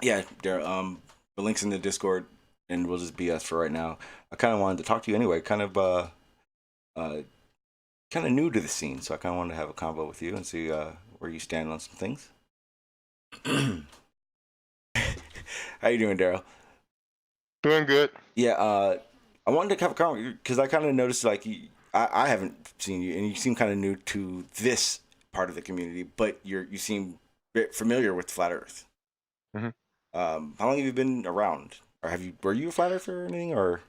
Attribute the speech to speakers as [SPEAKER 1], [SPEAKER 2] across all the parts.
[SPEAKER 1] Yeah, there. The links in the Discord, and we'll just BS for right now. I kind of wanted to talk to you anyway. Uh, kind of new to the scene, so I kind of wanted to have a convo with you and see where you stand on some things. How you doing, Darryl?
[SPEAKER 2] Doing good.
[SPEAKER 1] Yeah, I wanted to have a convo because I kind of noticed like I haven't seen you, and you seem kind of new to this part of the community, but you seem familiar with flat Earth.
[SPEAKER 2] hmm
[SPEAKER 1] How long have you been around, or were you a flat earther or anything, or?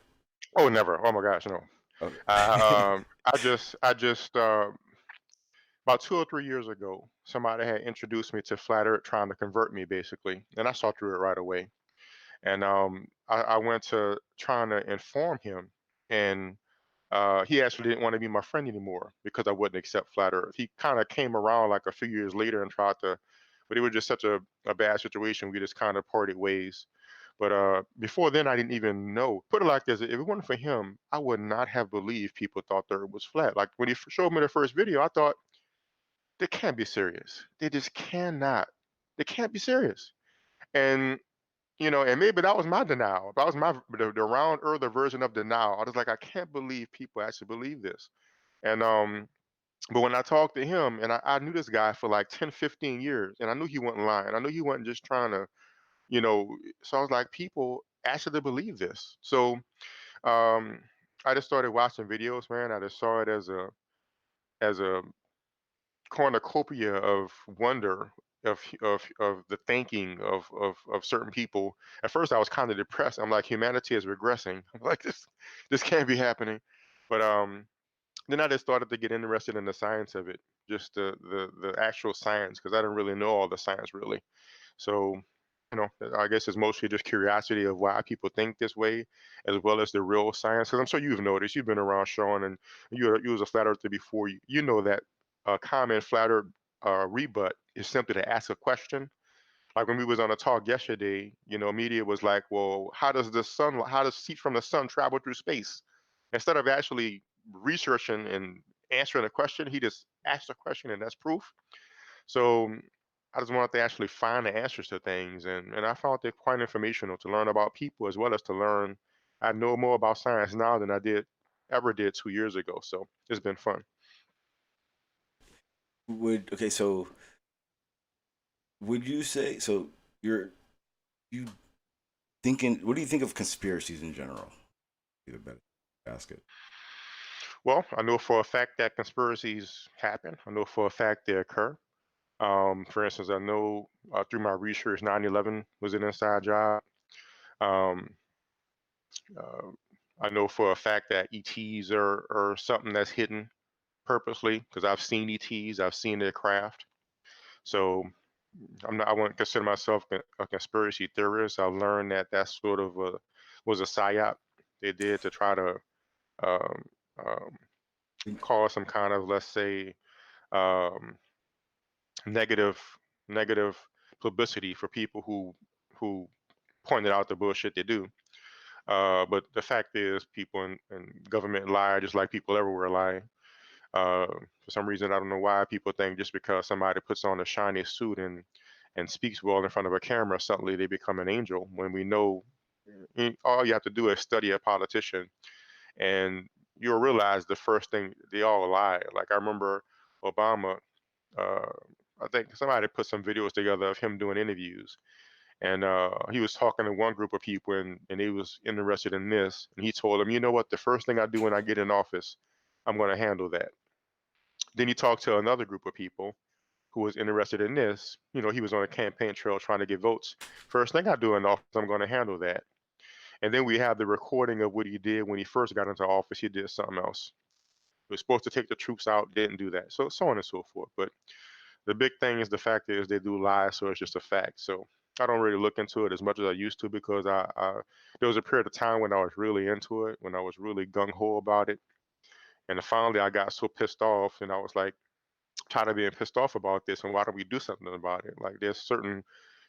[SPEAKER 2] Oh, never. Oh my gosh, no.
[SPEAKER 1] Okay.
[SPEAKER 2] About 2 or 3 years ago, somebody had introduced me to Flat Earth, trying to convert me, basically, and I saw through it right away. And I went to trying to inform him, and he actually didn't want to be my friend anymore because I wouldn't accept Flat Earth. He kind of came around like a few years later and tried to, but it was just such a bad situation. We just kind of parted ways. But before then, I didn't even know. Put it like this: if it wasn't for him, I would not have believed people thought the Earth was flat. Like when he showed me the first video, I thought they can't be serious. They just cannot. They can't be serious. And and maybe that was my denial. That was the round earther version of denial. I was like, I can't believe people actually believe this. And but when I talked to him, and I knew this guy for like 10, 15 years, and I knew he wasn't lying. I knew he wasn't just trying to, you know. So I was like, people actually believe this. So um, I just started watching videos, man. I just saw it as a cornucopia of wonder of the thinking of certain people. At first, I was kind of depressed. I'm like, humanity is regressing. I'm like, this can't be happening. But then I just started to get interested in the science of it, just the actual science, because I didn't really know all the science really. So, I guess it's mostly just curiosity of why people think this way, as well as the real science. Because I'm sure you've noticed, you've been around Sean, and you was a flat earther before. You know that a common flat earth rebut is simply to ask a question. Like when we was on a talk yesterday, media was like, "Well, how does heat from the sun travel through space?" Instead of actually researching and answering a question, he just asked a question, and that's proof. So I just wanted to actually find the answers to things, and I found it quite informational to learn about people as well as to learn. I know more about science now than I did ever did 2 years ago. So it's been fun.
[SPEAKER 1] So would you say so? You thinking? What do you think of conspiracies in general? Be the better ask it.
[SPEAKER 2] Well, I know for a fact that conspiracies happen. I know for a fact they occur. For instance, I know through my research, 9/11 was an inside job. Um, uh, I know for a fact that ETs are something that's hidden purposely because I've seen ETs, I've seen their craft. So I wouldn't consider myself a conspiracy theorist. I've learned that that's sort of was a psyop they did to try to um, um, cause some kind of, let's say, um, negative negative publicity for people who pointed out the bullshit they do. But the fact is, people in government lie just like people everywhere lie. For some reason, I don't know why people think just because somebody puts on a shiny suit and speaks well in front of a camera, suddenly they become an angel. When we know all you have to do is study a politician, and you'll realize the first thing they all lie. Like I remember Obama. Uh, I think somebody put some videos together of him doing interviews, and he was talking to one group of people, and he was interested in this, and he told them, you know what, the first thing I do when I get in office, I'm going to handle that. Then he talked to another group of people who was interested in this. He was on a campaign trail trying to get votes. First thing I do in office, I'm going to handle that. And then we have the recording of what he did when he first got into office. He did something else. He was supposed to take the troops out, didn't do that. So on and so forth. But the big thing is the fact is they do lie, so it's just a fact. So I don't really look into it as much as I used to because I there was a period of time when I was really into it, when I was really gung ho about it, and finally I got so pissed off, and I was like tired of being pissed off about this, and why don't we do something about it? Like there's certain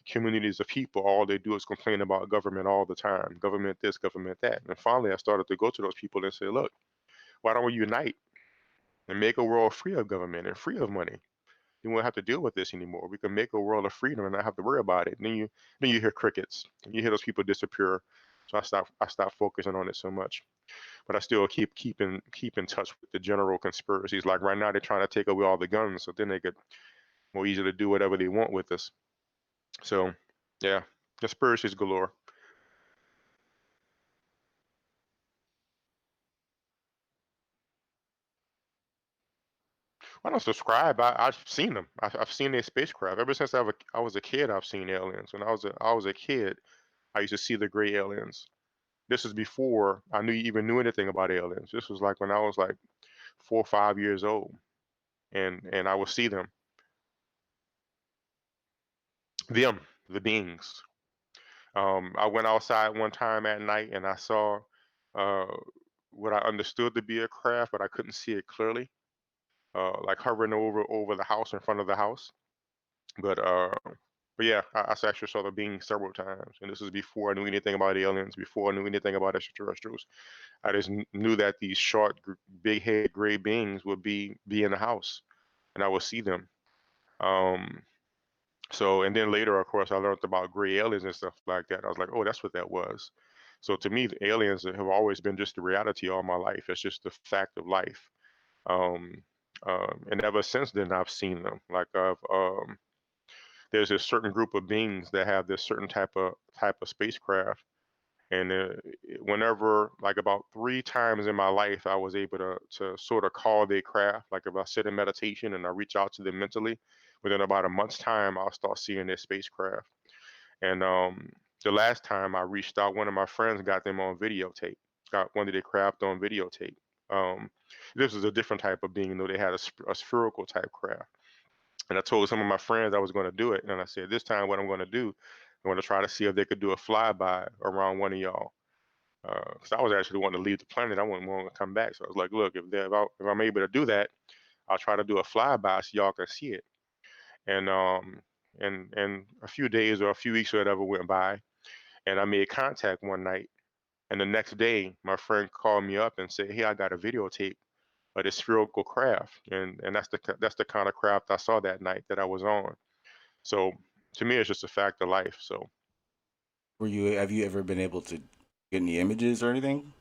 [SPEAKER 2] communities of people, all they do is complain about government all the time, government this, government that, and finally I started to go to those people and say, look, why don't we unite and make a world free of government and free of money? You won't have to deal with this anymore. We can make a world of freedom and not have to worry about it. And then you hear crickets. You hear those people disappear. So I stopped focusing on it so much. But I still keep in touch with the general conspiracies. Like right now, they're trying to take away all the guns, so then they could more easily do whatever they want with us. So, yeah, conspiracies galore. I don't subscribe. I've seen them. I've seen their spacecraft ever since I was a kid. I've seen aliens. When I was a kid, I used to see the gray aliens. This is before I even knew anything about aliens. This was like when I was like 4 or 5 years old, and I would see them, them, the beings. I went outside one time at night and I saw uh, what I understood to be a craft, but I couldn't see it clearly, like hovering over the house in front of the house. But uh, but yeah, I actually saw the being several times, and this is before I knew anything about aliens, before I knew anything about extraterrestrials. I just knew that these short, big-headed gray beings would be in the house, and I would see them. Um, so, and then later, of course, I learned about gray aliens and stuff like that. I was like, oh, that's what that was. So to me, the aliens have always been just the reality all my life. It's just the fact of life. Um, and ever since then, I've seen them. Like there's a certain group of beings that have this certain type of spacecraft, and whenever, like about 3 times in my life, I was able to sort of call their craft. Like if I sit in meditation and I reach out to them mentally, within about a month's time, I'll start seeing their spacecraft. And the last time I reached out, one of my friends got them on videotape, got one of their craft on videotape. Um, this was a different type of being, though they had a spherical type craft. And I told some of my friends I was going to do it. And I said, this time, what I'm going to do, I'm going to try to see if they could do a flyby around one of y'all. Because I was actually wanting to leave the planet. I wasn't wanting to come back. So I was like, look, if I'm able to do that, I'll try to do a flyby so y'all can see it. And a few days or a few weeks or whatever went by, and I made contact one night. And the next day, my friend called me up and said, "Hey, I got a videotape of this spherical craft," and that's the kind of craft I saw that night that I was on. So to me, it's just a fact of life. So
[SPEAKER 1] Have you ever been able to get any images or anything?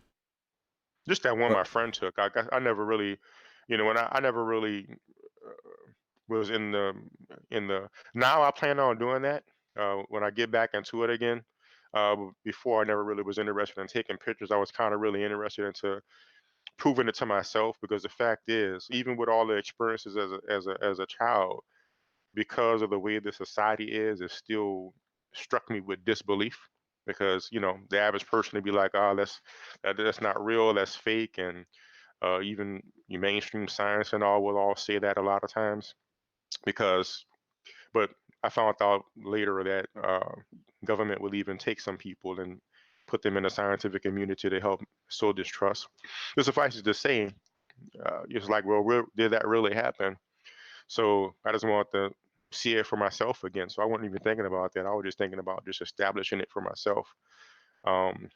[SPEAKER 2] just that one
[SPEAKER 1] Or,
[SPEAKER 2] my friend took, I never really, when I never really was in the. Now I plan on doing that when I get back into it again. Before I never really was interested in taking pictures. I was kind of really interested into proving it to myself, because the fact is, even with all the experiences as a child, because of the way the society is, it still struck me with disbelief. Because the average person would be like, "Oh, that's not real, that's fake," and even your mainstream science and all will all say that a lot of times. Because, but I found out later that government will even take some people and put them in the scientific community to help sow distrust. But suffices to say, it's like, well, did that really happen? So I just want to see it for myself again. So I wasn't even thinking about that. I was just thinking about just establishing it for myself. Um,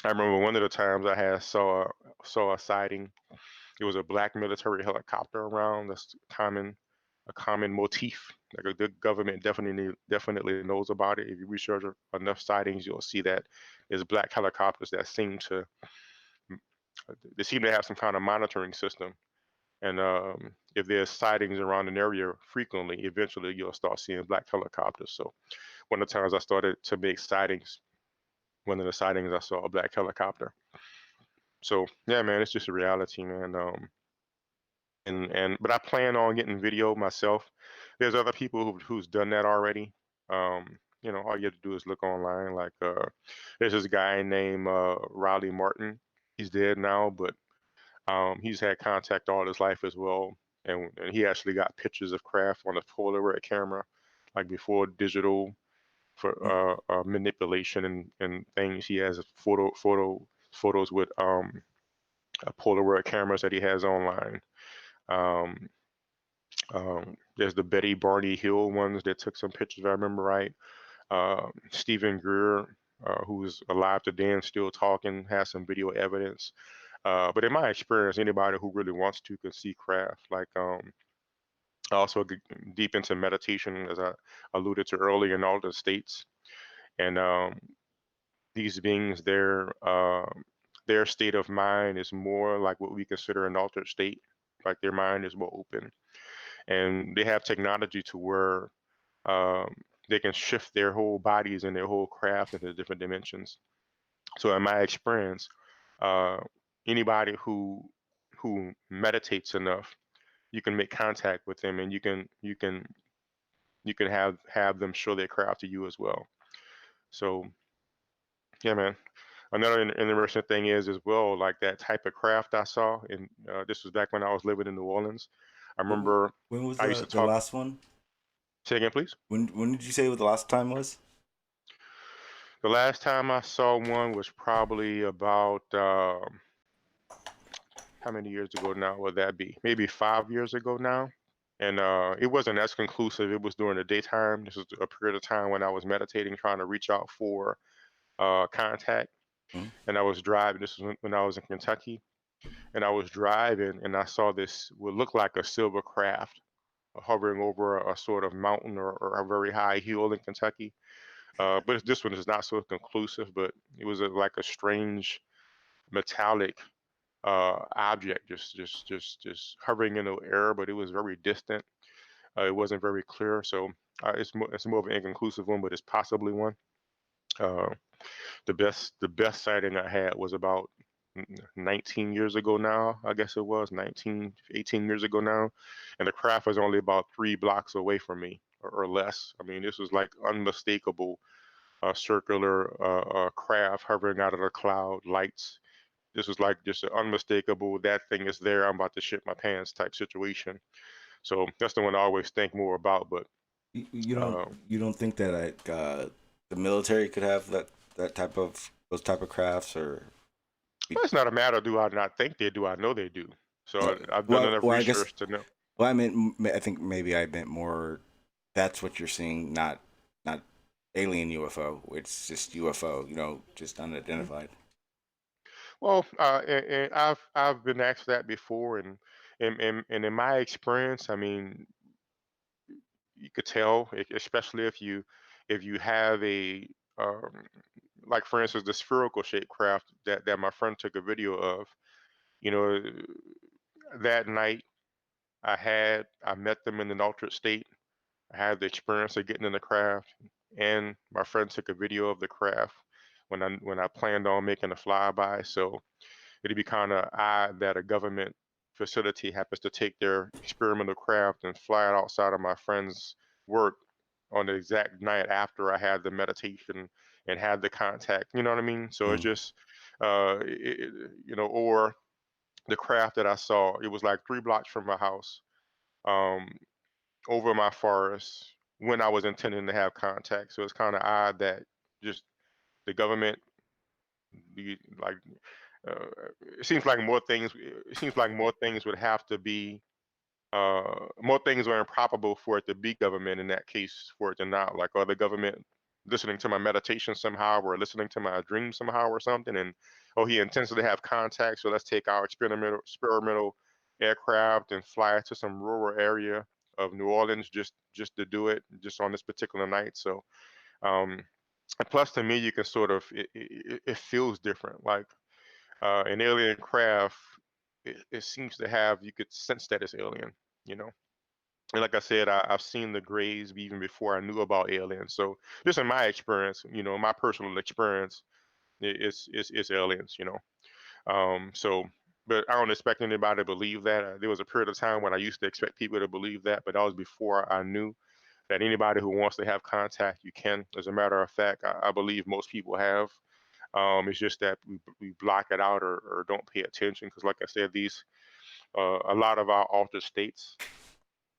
[SPEAKER 2] I remember one of the times I had saw a sighting. It was a black military helicopter around. That's a common motif. Like the government definitely knows about it. If you research enough sightings, you'll see that there's black helicopters that they seem to have some kind of monitoring system. And if there's sightings around an area frequently, eventually you'll start seeing black helicopters. So one of the times I started to make sightings, one of the sightings I saw a black helicopter. So yeah, man, it's just a reality, man. But I plan on getting video myself. There's other people who's done that already. All you have to do is look online. Like there's this guy named Riley Martin. He's dead now, but he's had contact all his life as well. And he actually got pictures of craft on a Polaroid camera, like before digital for manipulation and things. He has photos with Polaroid cameras that he has online. Um, there's the Betty Barney Hill ones that took some pictures, if I remember right. Stephen Greer, who's alive today and still talking, has some video evidence. But in my experience, anybody who really wants to can see craft. Like I also get deep into meditation, as I alluded to earlier, in all the states. And these beings, their state of mind is more like what we consider an altered state. Like their mind is more open, and they have technology to where um, they can shift their whole bodies and their whole craft into different dimensions. So, in my experience, uh, anybody who meditates enough, you can make contact with them, and you can have them show their craft to you as well. So, yeah, man. Another interesting thing is as well, like that type of craft I saw, and this was back when I was living in New Orleans. I remember
[SPEAKER 1] When was
[SPEAKER 2] I used to
[SPEAKER 1] the
[SPEAKER 2] talk.
[SPEAKER 1] last one?
[SPEAKER 2] Say again, please.
[SPEAKER 1] When did you say what the last time was?
[SPEAKER 2] The last time I saw one was probably about how many years ago now would that be? Maybe 5 years ago now. And it wasn't as conclusive. It was during the daytime. This was a period of time when I was meditating, trying to reach out for contact.
[SPEAKER 1] Mm.
[SPEAKER 2] And I was driving. This was when I was in Kentucky, and I was driving, and I saw this what looked like a silver craft hovering over a sort of mountain or a very high hill in Kentucky. But this one is not so conclusive. But it was like a strange metallic object, just hovering in the air, but it was very distant. It wasn't very clear, so it's more of an inconclusive one, but it's possibly one. Uh, the best sighting I had was about 19 years ago now. I guess it was 19, 18 years ago now, and the craft was only about 3 blocks away from me or less. I mean, this was like unmistakable circular craft hovering out of the cloud, lights. This was like just an unmistakable, that thing is there, I'm about to shit my pants type situation. So that's the one I always think more about. But
[SPEAKER 1] You don't
[SPEAKER 2] uh,
[SPEAKER 1] you don't think that the military could have that type of those type of crafts or be,
[SPEAKER 2] well, it's not a matter, do I not think they do, I know they do. So I've done enough
[SPEAKER 1] I guess
[SPEAKER 2] research to know.
[SPEAKER 1] well I meant I think maybe I meant more that's what you're seeing, not alien UFO. It's just UFO, just unidentified.
[SPEAKER 2] Well, and I've been asked that before, and in my experience, I mean, you could tell, especially if you have a um, like for instance the spherical shaped craft that my friend took a video of. You know, that night I met them in an altered state. I had the experience of getting in the craft, and my friend took a video of the craft when I planned on making a flyby. So it'd be kind of odd that a government facility happens to take their experimental craft and fly it outside of my friend's work on the exact night after I had the meditation and had the contact. You know what I mean? So it's
[SPEAKER 1] Mm.
[SPEAKER 2] just, or the craft that I saw, it was like 3 blocks from my house, um, over my forest when I was intending to have contact. So it's kind of odd that just the government, like, uh, it seems like more things. It seems like more things would have to be. More things are improbable for it to be government in that case for it to not. Like, are the government listening to my meditation somehow, or listening to my dream somehow, or something? And oh, he intends to have contact, so let's take our experimental aircraft and fly it to some rural area of New Orleans just to do it just on this particular night. So, um, and plus to me, you can sort of it feels different. Like an alien craft, it seems to have, you could sense that it's alien. You know. And like I said, I've seen the grays even before I knew about aliens. So just in my experience, my personal experience, it's aliens. So, but I don't expect anybody to believe that. There was a period of time when I used to expect people to believe that, but that was before I knew that anybody who wants to have contact, you can. As a matter of fact, I believe most people have. It's just that we block it out or don't pay attention because, like I said, a lot of our altered states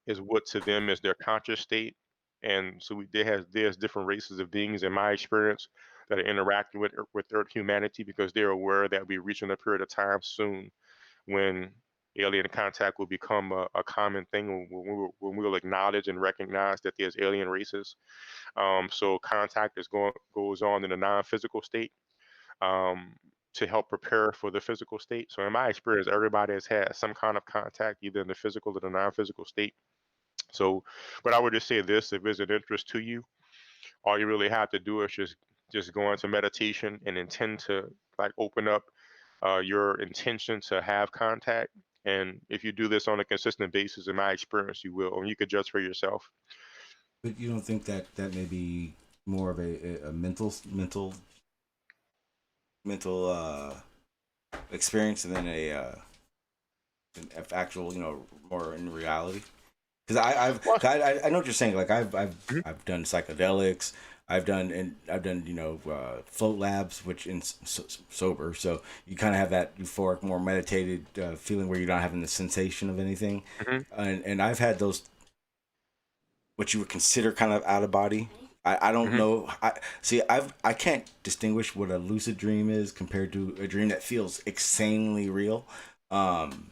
[SPEAKER 2] is what to them is their conscious state. And so there's different races of beings in my experience that are interacting with Earth humanity because they're aware that we're reaching a period of time soon when alien contact will become a common thing when we'll acknowledge and recognize that there's alien races. So contact goes on in a non-physical state, um, to help prepare for the physical state. So in my experience, everybody has had some kind of contact either in the physical or the non-physical state. So, but I would just say this: if it's an interest to you, all you really have to do is just go into meditation and intend to like open up your intention to have contact. And if you do this on a consistent basis, in my experience, you will, and you could judge for yourself.
[SPEAKER 1] But you don't think that that may be more of a mental experience than an actual, you know, more in reality? Because
[SPEAKER 2] Well,
[SPEAKER 1] I know what you're saying. Like
[SPEAKER 2] mhm,
[SPEAKER 1] I've done psychedelics. I've done, you know, float labs, which in sober, so you kind of have that euphoric, more meditated feeling where you're not having the sensation of anything.
[SPEAKER 2] mhm,
[SPEAKER 1] And I've had those, what you would consider kind of out of body. I don't
[SPEAKER 2] mhm.
[SPEAKER 1] know. I can't distinguish what a lucid dream is compared to a dream that feels insanely real. Um,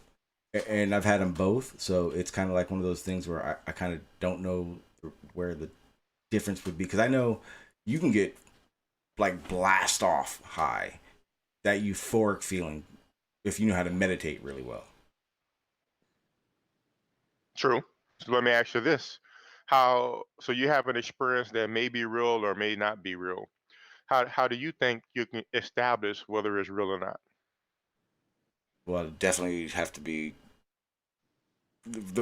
[SPEAKER 1] and I've had them both, so it's kind of like one of those things where I kind of don't know where the difference would be, because I know you can get like blast off high, that euphoric feeling, if you know how to meditate really well.
[SPEAKER 2] True. So let me ask you this: how so you have an experience that may be real or may not be real? How do you think you can establish whether it's real or not?
[SPEAKER 1] Well, definitely have to be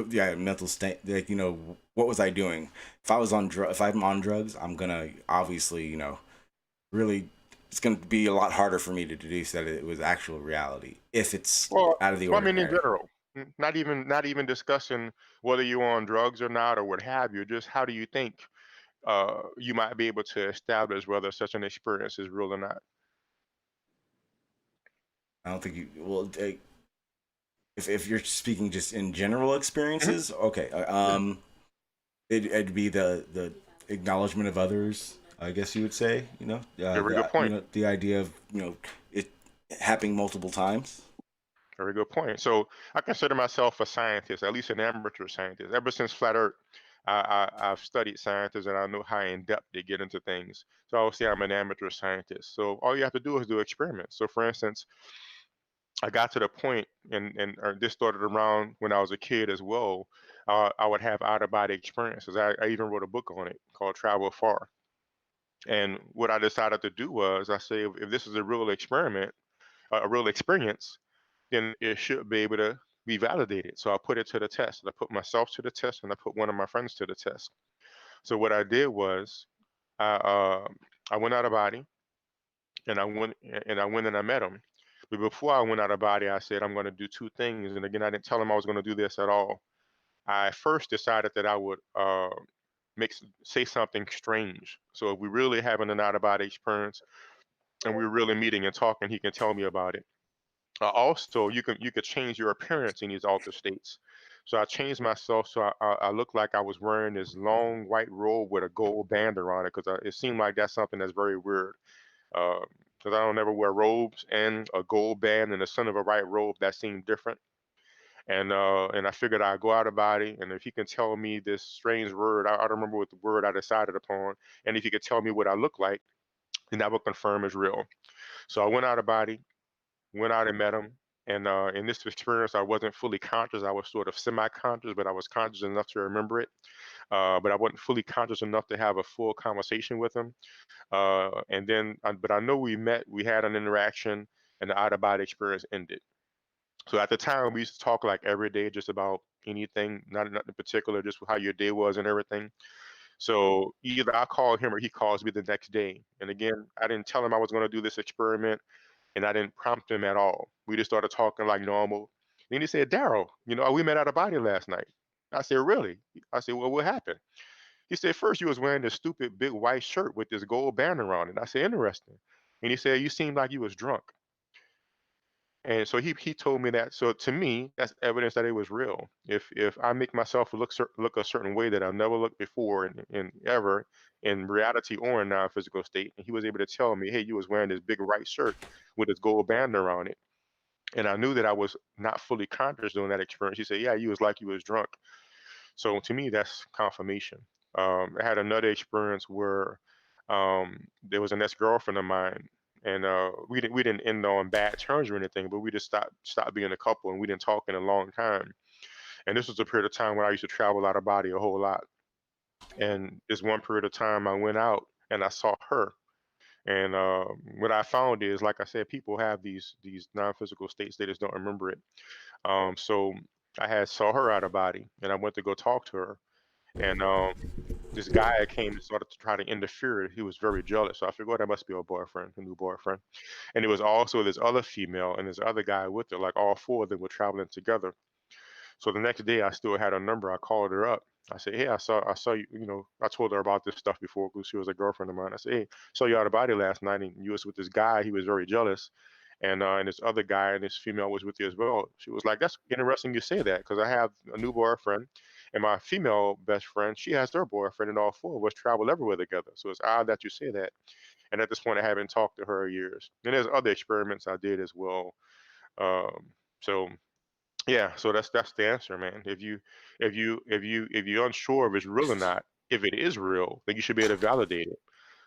[SPEAKER 1] yeah, mental state. Like, you know, what was I doing? If I was on if I'm on drugs, I'm gonna obviously, you know, really, it's gonna be a lot harder for me to deduce that it was actual reality if it's
[SPEAKER 2] Well,
[SPEAKER 1] out of the
[SPEAKER 2] well, I mean, in
[SPEAKER 1] ordinary.
[SPEAKER 2] general, not even discussing whether you're on drugs or not or what have you. Just how do you think you might be able to establish whether such an experience is real or not?
[SPEAKER 1] I don't think you well. If you're speaking just in general
[SPEAKER 2] Mhm.
[SPEAKER 1] experiences, okay.
[SPEAKER 2] Yeah,
[SPEAKER 1] It'd be the acknowledgement of others, I guess you would say. You know,
[SPEAKER 2] very good
[SPEAKER 1] you
[SPEAKER 2] point.
[SPEAKER 1] know, the idea of, you know, it happening multiple times.
[SPEAKER 2] Very good point. So I consider myself a scientist, at least an amateur scientist. Ever since flat Earth, I've studied scientists and I know how in depth they get into things. So I would say I'm an amateur scientist. So all you have to do is do experiments. So for instance, I got to the point, and this started around when I was a kid as well. I would have out of body experiences. I even wrote a book on it called Travel Far. And what I decided to do was I say, if this is a real experiment, a real experience, then it should be able to be validated. So I put it to the test. I put myself to the test, and I put one of my friends to the test. So what I did was I uh, I went out of body, and I went and I met him. But before I went out of body, I said I'm going to do two things. And again, I didn't tell him I was going to do this at all. I first decided that I would say something strange. So if we really having an out of body experience and we're really meeting and talking, he can tell me about it. Also, you could change your appearance in these altered states. So I changed myself so I looked like I was wearing this long white robe with a gold band around it because it seemed like that's something that's very weird. Because I don't ever wear robes and a gold band in the center of a white robe that seemed different. And I figured I'd go out about it, and if he can tell me this strange word, I don't remember what the word I decided upon, and if he could tell me what I look like, then that would confirm it's real. So I went out about it, went out and met him. And in this experience, I wasn't fully conscious. I was sort of semi-conscious, but I was conscious enough to remember it. But I wasn't fully conscious enough to have a full conversation with him. But I know we met, we had an interaction, and the out-of-body experience ended. So at the time, we used to talk like every day, just about anything, not nothing in particular, just how your day was and everything. So either I call him or he calls me the next day. And again, I didn't tell him I was going to do this experiment, and I didn't prompt him at all. We just started talking like normal. Then he said, "Darryl, we met at a body last night." I said, "Really?" I said, "Well, what happened?" He said, "First, you was wearing this stupid big white shirt with this gold band around it." I said, "Interesting." And he said, "You seemed like you was drunk." And so he told me that. So to me, that's evidence that it was real. If I make myself look a certain way that I've never looked before in ever in reality or in non-physical state, and he was able to tell me, "Hey, you was wearing this big white shirt with this gold band around it," and I knew that I was not fully conscious during that experience. He said, "Yeah, you was like you was drunk." So to me, that's confirmation. I had another experience where there was an ex-girlfriend of mine, and we didn't end on bad terms or anything, but we just stopped being a couple, and we didn't talk in a long time. And this was a period of time when I used to travel out of body a whole lot. And this one period of time, I went out and I saw her. And what I found is, like I said, people have these non-physical states; they just don't remember it. So I had saw her out of body, and I went to go talk to her. And this guy came and started to try to interfere. He was very jealous. So I figured, oh, that must be her boyfriend, her new boyfriend. And it was also this other female and this other guy with her. Like all four of them were traveling together. So the next day, I still had her number. I called her up. I said, "Hey, I saw you. You know, I told her about this stuff before because she was a girlfriend of mine. I said, hey, saw you out of body last night, and you was with this guy. He was very jealous, and this other guy and this female was with you as well." She was like, "That's interesting you say that because I have a new boyfriend, and my female best friend, she has their boyfriend, and all four of us travel everywhere together. So it's odd that you say that." And at this point, I haven't talked to her in years. And there's other experiments I did as well. So yeah, so that's the answer, man. If you're unsure if it's real or not, if it is real, then you should be able to validate it.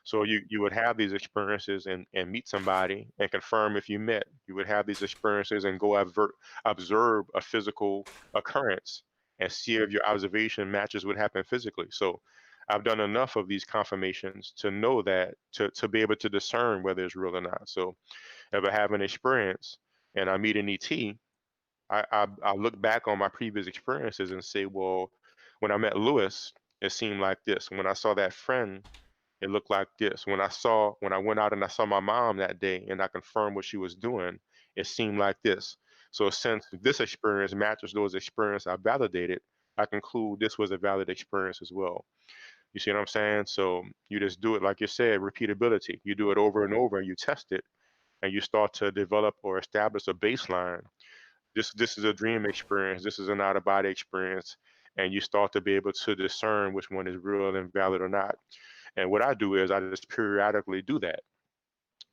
[SPEAKER 2] So you would have these experiences and meet somebody and confirm if you met. You would have these experiences and go observe a physical occurrence and see if your observation matches what happened physically. So I've done enough of these confirmations to know that to be able to discern whether it's real or not. So if I have an experience and I meet an ET, I look back on my previous experiences and say, well, when I met Lewis, it seemed like this. When I saw that friend, it looked like this. When I went out and I saw my mom that day and I confirmed what she was doing, it seemed like this. So since this experience matches those experiences I validated, I conclude this was a valid experience as well. You see what I'm saying? So you just do it like you said, repeatability. You do it over and over and you test it and you start to develop or establish a baseline. This is a dream experience, this is an out of body experience, and you start to be able to discern which one is real and valid or not. And what I do is I just periodically do that.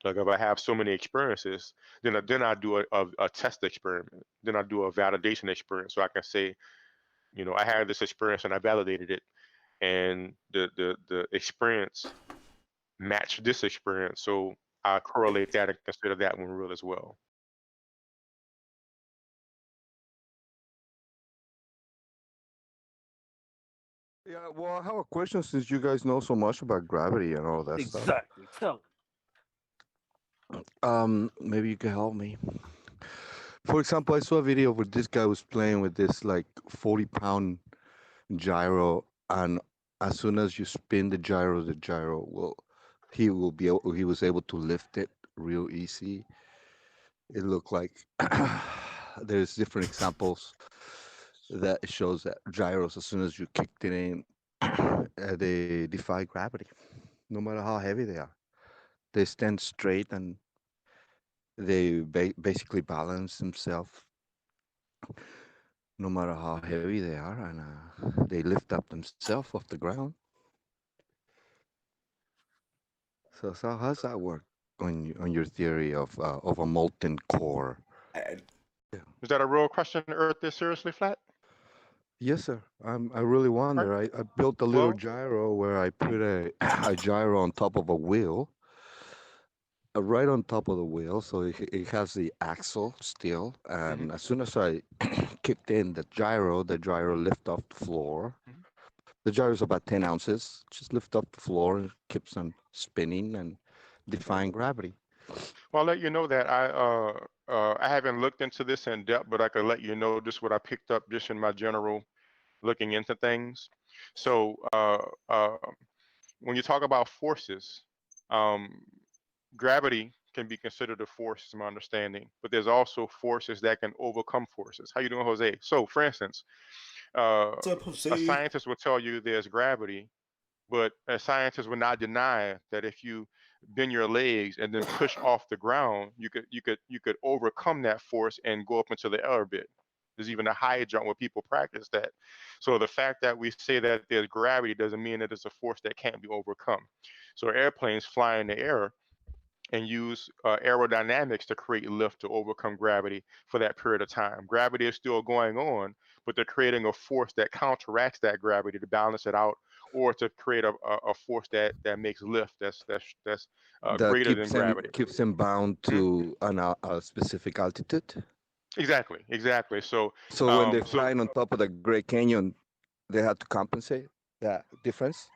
[SPEAKER 2] Like if I have so many experiences, then I do a test experiment, then I do a validation experience, so I can say, I had this experience and I validated it, and the experience matched this experience, so I correlate that and consider that one real as well.
[SPEAKER 3] Yeah, well, I have a question since you guys know so much about gravity and all that stuff.
[SPEAKER 4] Exactly. Tell
[SPEAKER 3] Maybe you can help me. For example, I saw a video where this guy was playing with this like 40-pound gyro, and as soon as you spin the gyro will he was able to lift it real easy. It looked like there's different examples that it shows that gyros, as soon as you kicked it in, they defy gravity, no matter how heavy they are. They stand straight and they basically balance themselves no matter how heavy they are, and they lift up themselves off the ground. So how's that work on your theory of a molten core?
[SPEAKER 1] I,
[SPEAKER 3] Yeah.
[SPEAKER 2] Is that a real question? Earth is seriously flat?
[SPEAKER 3] Yes, sir. I really
[SPEAKER 2] Right.
[SPEAKER 3] wonder. I built a little
[SPEAKER 2] Well,
[SPEAKER 3] gyro where I put a gyro on top of a wheel, right on top of the wheel, so it has the axle still.
[SPEAKER 2] mhm,
[SPEAKER 3] And as soon as I kicked in the gyro lift off the floor.
[SPEAKER 2] mhm.
[SPEAKER 3] The gyro is about 10 ounces. Just lift up the floor and keeps on spinning and defying gravity.
[SPEAKER 2] Well, I'll let you know that I haven't looked into this in depth, but I could let you know just what I picked up just in my general looking into things. So when you talk about forces, um, gravity can be considered a force, is my understanding. But there's also forces that can overcome forces. How you doing, Jose? So, for instance, uh,
[SPEAKER 1] what's up,
[SPEAKER 2] a
[SPEAKER 1] Jose?
[SPEAKER 2] scientist will tell you there's gravity, but a scientist would not deny that if you bend your legs and then push off the ground, you could overcome that force and go up into the air a bit. There's even a high jump where people practice that. So the fact that we say that there's gravity doesn't mean that it's a force that can't be overcome. So airplanes fly in the air and use aerodynamics to create lift to overcome gravity for that period of time. Gravity is still going on, but they're creating a force that counteracts that gravity to balance it out, or to create a force that makes lift that's
[SPEAKER 3] That
[SPEAKER 2] greater than gravity.
[SPEAKER 3] keeps him bound
[SPEAKER 2] Mhm.
[SPEAKER 3] to a specific altitude.
[SPEAKER 2] Exactly. So,
[SPEAKER 3] So when they're
[SPEAKER 2] so
[SPEAKER 3] flying on top of the Great Canyon, they have to compensate that difference.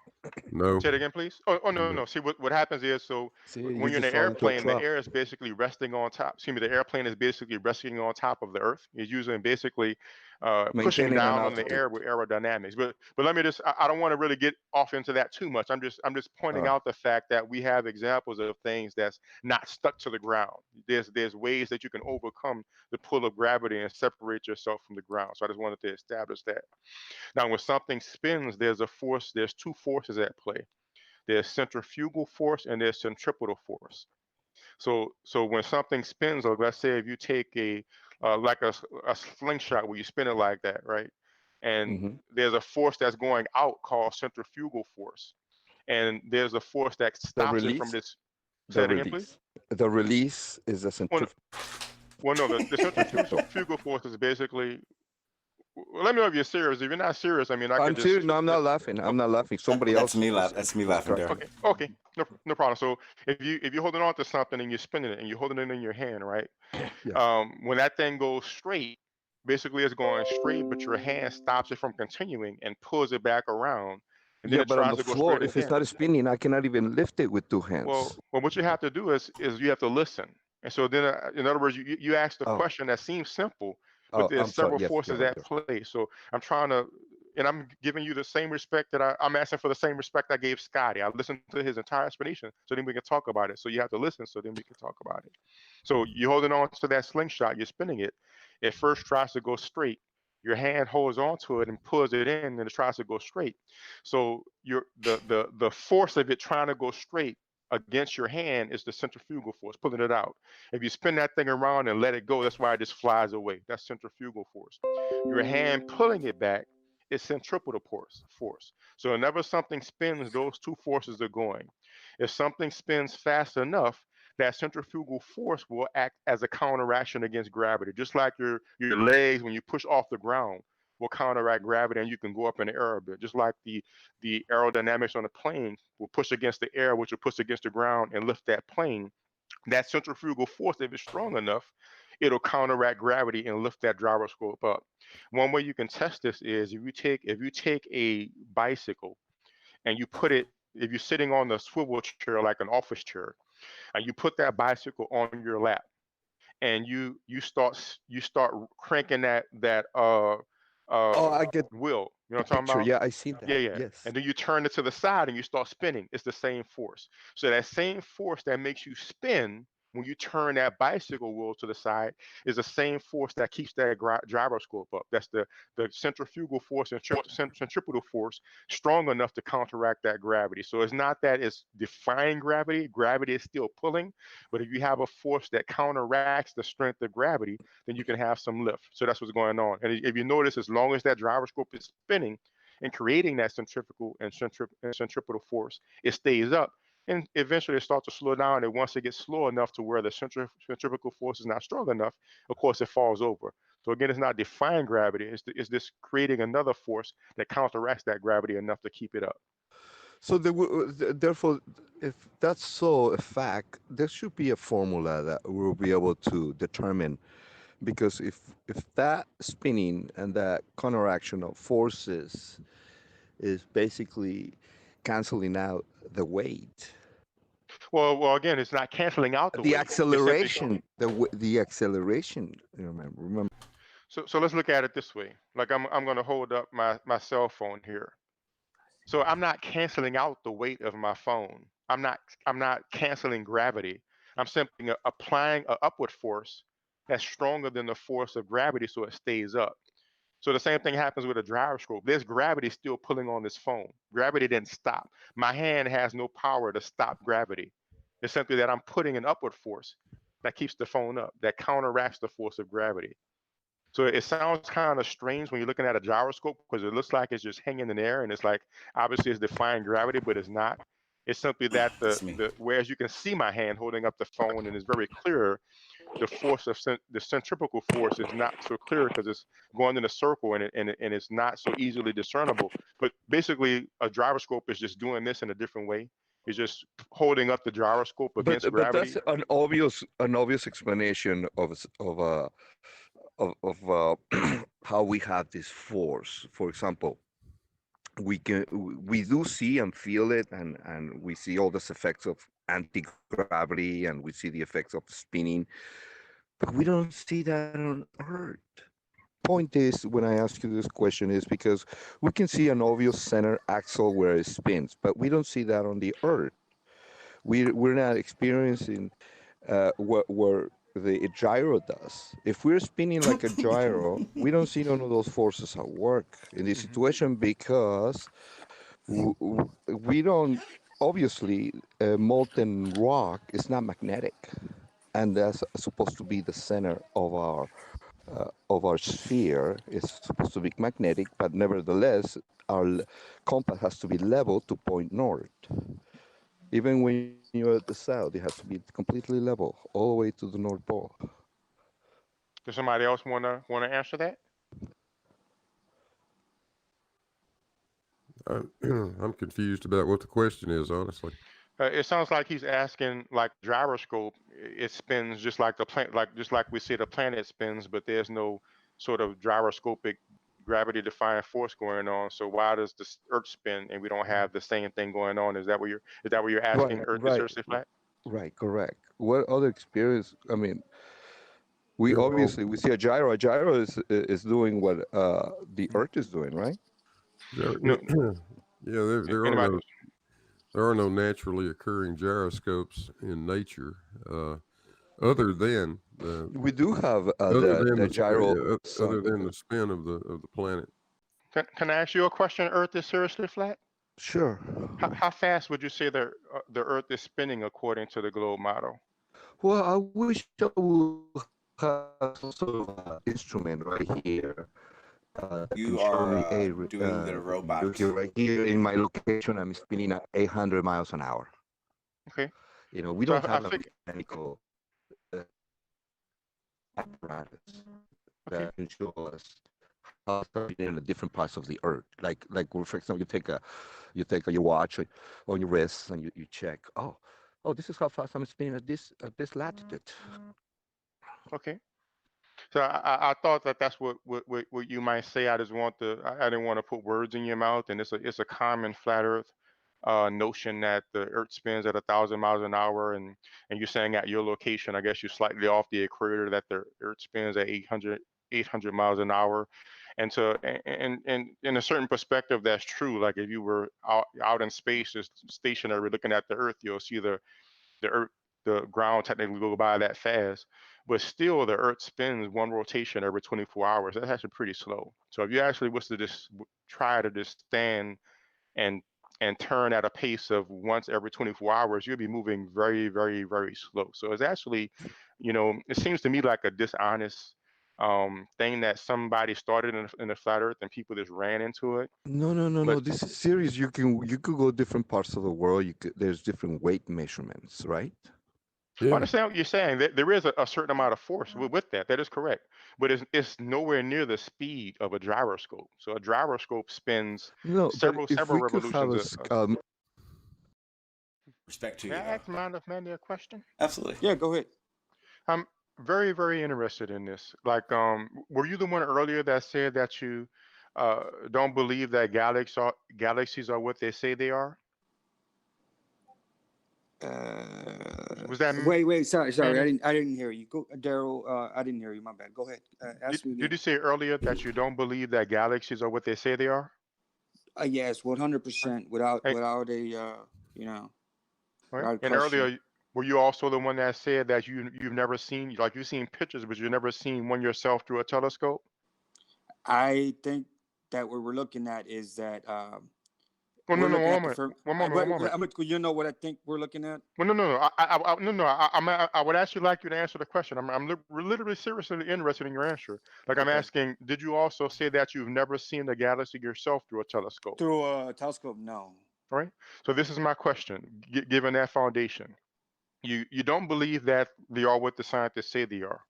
[SPEAKER 4] No.
[SPEAKER 2] say it again, please. Oh no,
[SPEAKER 4] No.
[SPEAKER 2] no. See, what happens is, so
[SPEAKER 3] See, you
[SPEAKER 2] when you're in
[SPEAKER 3] just
[SPEAKER 2] an
[SPEAKER 3] fall into a
[SPEAKER 2] airplane, the
[SPEAKER 3] trap.
[SPEAKER 2] air is basically resting on top. Excuse me, the airplane is basically resting on top of the earth. It's using basically pushing
[SPEAKER 3] Maintaining an
[SPEAKER 2] down on the
[SPEAKER 3] altitude.
[SPEAKER 2] air with aerodynamics. But let me just, I don't want to really get off into that too much. I'm just pointing
[SPEAKER 3] Uh,
[SPEAKER 2] out the fact that we have examples of things that's not stuck to the ground. There's ways that you can overcome the pull of gravity and separate yourself from the ground. So I just wanted to establish that. Now, when something spins, there's a force. There's two forces at play. There's centrifugal force and there's centripetal force. So when something spins, like let's say if you take like a slingshot where you spin it like that, right? And
[SPEAKER 3] mhm.
[SPEAKER 2] there's a force that's going out called centrifugal force, and there's a force that
[SPEAKER 3] The
[SPEAKER 2] stops it from
[SPEAKER 3] release,
[SPEAKER 2] this. Say
[SPEAKER 3] the
[SPEAKER 2] that again, please.
[SPEAKER 3] release, the release is a
[SPEAKER 2] Well, well, no, the
[SPEAKER 3] centrifugal.
[SPEAKER 2] centrifugal force is basically. Well, let me know if you're serious. If you're not serious, I mean, I
[SPEAKER 3] I'm
[SPEAKER 2] could just.
[SPEAKER 3] serious. No, I'm not laughing. I'm not laughing. Somebody
[SPEAKER 1] That's
[SPEAKER 3] else
[SPEAKER 1] me
[SPEAKER 3] was,
[SPEAKER 1] That's me
[SPEAKER 3] was
[SPEAKER 1] laughing,
[SPEAKER 3] cracking.
[SPEAKER 1] Darryl.
[SPEAKER 2] Okay, no problem. So if you're holding on to something and you're spinning it and you're holding it in your hand, right?
[SPEAKER 3] Yes.
[SPEAKER 2] When that thing goes straight, basically it's going straight, but your hand stops it from continuing and pulls it back around, and then
[SPEAKER 3] Yeah,
[SPEAKER 2] it
[SPEAKER 3] but on
[SPEAKER 2] tries
[SPEAKER 3] the
[SPEAKER 2] to go
[SPEAKER 3] floor,
[SPEAKER 2] straight
[SPEAKER 3] if it's
[SPEAKER 2] again.
[SPEAKER 3] not spinning, I cannot even lift it with two
[SPEAKER 2] Well,
[SPEAKER 3] hands.
[SPEAKER 2] what you have to do is you have to listen. And so then, in other words, you ask the
[SPEAKER 3] Oh,
[SPEAKER 2] question that seems simple, but
[SPEAKER 3] oh,
[SPEAKER 2] there's
[SPEAKER 3] I'm sorry.
[SPEAKER 2] several
[SPEAKER 3] Yes, you're
[SPEAKER 2] forces
[SPEAKER 3] right
[SPEAKER 2] at
[SPEAKER 3] there.
[SPEAKER 2] play. So I'm trying to, and I'm giving you the same respect that I'm asking for the same respect I gave Scotty. I listened to his entire explanation, so then we can talk about it. So you have to listen, so then we can talk about it. So you're holding on to that slingshot, you're spinning it. It first tries to go straight. Your hand holds onto it and pulls it in, and it tries to go straight. So the force of it trying to go straight against your hand is the centrifugal force pulling it out. If you spin that thing around and let it go, that's why it just flies away. That's centrifugal force. Your hand pulling it back is centripetal force. So whenever something spins, those two forces are going. If something spins fast enough, that centrifugal force will act as a counteraction against gravity, just like your legs when you push off the ground will counteract gravity and you can go up in the air a bit. Just like the aerodynamics on the plane will push against the air, which will push against the ground and lift that plane. That centrifugal force, if it's strong enough, it'll counteract gravity and lift that gyroscope up. One way you can test this is if you take a bicycle and you put it, if you're sitting on the swivel chair like an office chair, and you put that bicycle on your lap, and you start cranking uh
[SPEAKER 3] Oh, I get
[SPEAKER 2] wheel. You know
[SPEAKER 3] the
[SPEAKER 2] what I'm talking
[SPEAKER 3] picture.
[SPEAKER 2] about?
[SPEAKER 3] Yeah, I see that.
[SPEAKER 2] Yeah.
[SPEAKER 3] Yes.
[SPEAKER 2] And then you turn it to the side and you start spinning. It's the same force. So that same force that makes you spin when you turn that bicycle wheel to the side is the same force that keeps that gyroscope up. That's the centrifugal force and centripetal force strong enough to counteract that gravity. So it's not that it's defying gravity. Gravity is still pulling, but if you have a force that counteracts the strength of gravity, then you can have some lift. So that's what's going on. And if you notice, as long as that gyroscope is spinning and creating that centrifugal and centripetal force, it stays up. And eventually it starts to slow down. And once it gets slow enough to where the centrifugal force is not strong enough, of course, it falls over. So again, it's not defying gravity. It's this creating another force that counteracts that gravity enough to keep it up.
[SPEAKER 3] So therefore, if that's so a fact, there should be a formula that we'll be able to determine. Because if that spinning and that counteraction of forces is basically canceling out the weight,
[SPEAKER 2] Well, again, it's not canceling out the
[SPEAKER 3] the
[SPEAKER 2] weight. It's simply
[SPEAKER 3] acceleration, the acceleration. Remember.
[SPEAKER 2] so let's look at it this way. Like I'm going to hold up my cell phone here. So I'm not canceling out the weight of my phone. I'm not canceling gravity. I'm simply applying an upward force that's stronger than the force of gravity so it stays up. So the same thing happens with a gyroscope. There's gravity still pulling on this phone. Gravity didn't stop. My hand has no power to stop gravity. It's simply that I'm putting an upward force that keeps the phone up, that counteracts the force of gravity. So it sounds kind of strange when you're looking at a gyroscope because it looks like it's just hanging in the air and it's like obviously it's defying gravity, but it's not. It's simply that
[SPEAKER 1] That's me.
[SPEAKER 2] whereas you can see my hand holding up the phone and it's very clear, the force of the centripetal force is not so clear because it's going in a circle and it's not so easily discernible. But basically, a gyroscope is just doing this in a different way. It's just holding up the gyroscope against
[SPEAKER 3] But that's
[SPEAKER 2] gravity.
[SPEAKER 3] an obvious explanation of how we have this force. For example, we do see and feel it, and we see all these effects of anti-gravity, and we see the effects of spinning, but we don't see that on Earth. Point is, when I ask you this question, is because we can see an obvious center axle where it spins, but we don't see that on the Earth. We're not experiencing what where the gyro does. If we're spinning like a gyro, we don't see none of those forces at work in this situation because we don't. Obviously, molten rock is not magnetic, and that's supposed to be the center of our sphere. It's supposed to be magnetic, but nevertheless, our compass has to be level to point north. Even when you're at the south, it has to be completely level all the way to the North Pole.
[SPEAKER 2] Does somebody else wanna answer that?
[SPEAKER 4] I'm confused about what the question is, honestly.
[SPEAKER 2] It sounds like he's asking, like gyroscope, it spins just like the planet, just like we see the planet spins, but there's no sort of gyroscopic gravity-defying force going on. So why does the Earth spin and we don't have the same thing going on? Is that what you're asking?
[SPEAKER 3] Right,
[SPEAKER 2] Earth is
[SPEAKER 3] right,
[SPEAKER 2] seriously flat?
[SPEAKER 3] right, correct. What other experience? I mean, we
[SPEAKER 4] Yeah, well,
[SPEAKER 3] obviously we see a gyro. A gyro is doing what the Earth is doing, right?
[SPEAKER 4] yeah,
[SPEAKER 2] No,
[SPEAKER 4] yeah,
[SPEAKER 2] anybody?
[SPEAKER 4] there are no naturally occurring gyroscopes in nature, other than the
[SPEAKER 3] We do have
[SPEAKER 4] other than
[SPEAKER 3] the
[SPEAKER 4] the spin,
[SPEAKER 3] gyro.
[SPEAKER 4] other than the spin of the planet.
[SPEAKER 2] Can I ask you a question? Earth is seriously flat?
[SPEAKER 3] Sure.
[SPEAKER 2] How fast would you say the Earth is spinning according to the globe model?
[SPEAKER 3] Well, I wish I would have some sort of instrument right here that can
[SPEAKER 1] You
[SPEAKER 3] show me,
[SPEAKER 1] are
[SPEAKER 3] hey,
[SPEAKER 1] doing the robot.
[SPEAKER 3] look, right here in my location, I'm spinning at 800 miles an hour.
[SPEAKER 2] Okay.
[SPEAKER 3] You know, we
[SPEAKER 2] So
[SPEAKER 3] don't
[SPEAKER 2] I
[SPEAKER 3] have a
[SPEAKER 2] think.
[SPEAKER 3] mechanical apparatus
[SPEAKER 2] Okay.
[SPEAKER 3] that can show us how it's spinning in the different parts of the Earth. Like for example, you take your watch on your wrist and you check. Oh, this is how fast I'm spinning at this latitude.
[SPEAKER 2] Okay. So I thought that's what you might say. I just I didn't want to put words in your mouth, and it's a common flat Earth notion that the Earth spins at 1,000 miles an hour, and you're saying at your location, I guess you're slightly off the equator, that the Earth spins at 800 miles an hour, and and in a certain perspective, that's true. Like if you were out in space, just stationary, looking at the Earth, you'll see the Earth, the ground technically go by that fast, but still the Earth spins one rotation every 24 hours. That's actually pretty slow. So if you actually was to just try to just stand and turn at a pace of once every 24 hours, you'll be moving very, very, very slow. So it's actually, it seems to me like a dishonest thing that somebody started in the flat Earth and people just ran into it.
[SPEAKER 3] No.
[SPEAKER 2] But
[SPEAKER 3] This is serious. You could go different parts of the world. There's different weight measurements, right?
[SPEAKER 2] I
[SPEAKER 4] Yeah,
[SPEAKER 2] understand what you're saying. There is a certain amount of force with that. That is correct. But it's nowhere near the speed of a gyroscope. So a gyroscope spins
[SPEAKER 3] No, but if
[SPEAKER 2] several
[SPEAKER 3] we could have
[SPEAKER 2] revolutions.
[SPEAKER 1] Respect to
[SPEAKER 2] May
[SPEAKER 1] you,
[SPEAKER 2] I
[SPEAKER 1] though.
[SPEAKER 2] ask Mind of Manny a question?
[SPEAKER 1] Absolutely.
[SPEAKER 5] Yeah, go ahead.
[SPEAKER 2] I'm very, very interested in this. Like, were you the one earlier that said that you don't believe that galaxies are what they say they are? Was that
[SPEAKER 5] Wait. Sorry.
[SPEAKER 2] Manny?
[SPEAKER 5] I didn't hear you. Go, Darryl. I didn't hear you. My bad. Go ahead. Ask me
[SPEAKER 2] Did
[SPEAKER 5] again.
[SPEAKER 2] you say earlier that you don't believe that galaxies are what they say they are?
[SPEAKER 5] Yes, 100%. Without
[SPEAKER 2] Hey,
[SPEAKER 5] a you know,
[SPEAKER 2] right.
[SPEAKER 5] without a
[SPEAKER 2] And
[SPEAKER 5] question.
[SPEAKER 2] earlier, were you also the one that said that you've never seen, like, you've seen pictures, but you've never seen one yourself through a telescope?
[SPEAKER 5] I think that what we're looking at is that
[SPEAKER 2] Well,
[SPEAKER 5] we're
[SPEAKER 2] no,
[SPEAKER 5] looking
[SPEAKER 2] one
[SPEAKER 5] at the
[SPEAKER 2] moment,
[SPEAKER 5] firm.
[SPEAKER 2] one moment, one moment.
[SPEAKER 5] You know what I think we're looking at?
[SPEAKER 2] Well, no. No. I would actually like you to answer the question. Literally seriously interested in your answer. Like, I'm
[SPEAKER 5] Okay.
[SPEAKER 2] asking, did you also say that you've never seen the galaxy yourself through a telescope?
[SPEAKER 5] Through a telescope? No.
[SPEAKER 2] All right. So this is my question. Given that foundation, you don't believe that they are what the scientists say they are,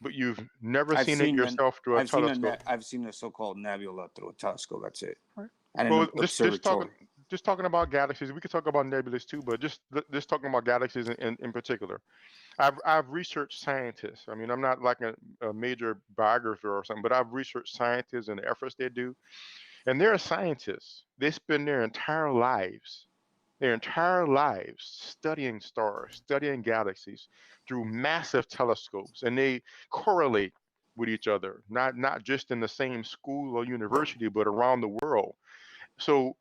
[SPEAKER 2] but you've never
[SPEAKER 5] I've
[SPEAKER 2] seen it
[SPEAKER 5] seen
[SPEAKER 2] yourself through a telescope.
[SPEAKER 5] I've seen a so-called nebula through a telescope. That's it.
[SPEAKER 2] Right.
[SPEAKER 5] And an
[SPEAKER 2] Well, just talk.
[SPEAKER 5] observatory.
[SPEAKER 2] just talking about galaxies. We could talk about nebulas too, but just talking about galaxies in particular. I've researched scientists. I mean, I'm not like a major biographer or something, but I've researched scientists and the efforts they do. And they're scientists. They spend their entire lives studying stars, studying galaxies through massive telescopes, and they correlate with each other, not just in the same school or university, but around the world. So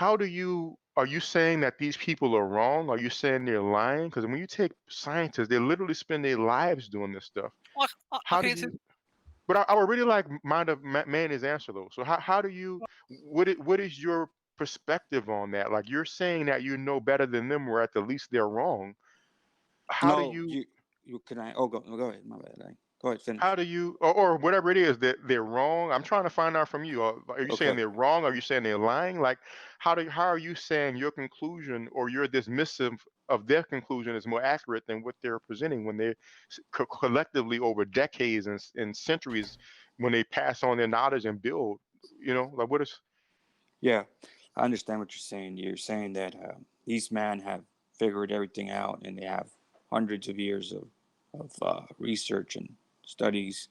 [SPEAKER 2] are you saying that these people are wrong? Are you saying they're lying? Because when you take scientists, they literally spend their lives doing this stuff.
[SPEAKER 6] I
[SPEAKER 2] How
[SPEAKER 6] can
[SPEAKER 2] do
[SPEAKER 6] answer.
[SPEAKER 2] you? But I would really like Mind of Manny's answer though. So how do you? What is your perspective on that? Like you're saying that you know better than them, or at the least they're wrong. How do
[SPEAKER 5] No,
[SPEAKER 2] you?
[SPEAKER 5] you can I? Oh, go ahead. My bad. Go ahead. Finish.
[SPEAKER 2] How do you, or whatever it is that they're wrong? I'm trying to find out from you. Are you saying
[SPEAKER 5] Okay.
[SPEAKER 2] they're wrong? Are you saying they're lying? Like, how are you saying your conclusion or your dismissive of their conclusion is more accurate than what they're presenting when they collectively over decades and centuries, when they pass on their knowledge and build, like what is?
[SPEAKER 5] Yeah, I understand what you're saying. You're saying that these men have figured everything out, and they have hundreds of years of research and studies.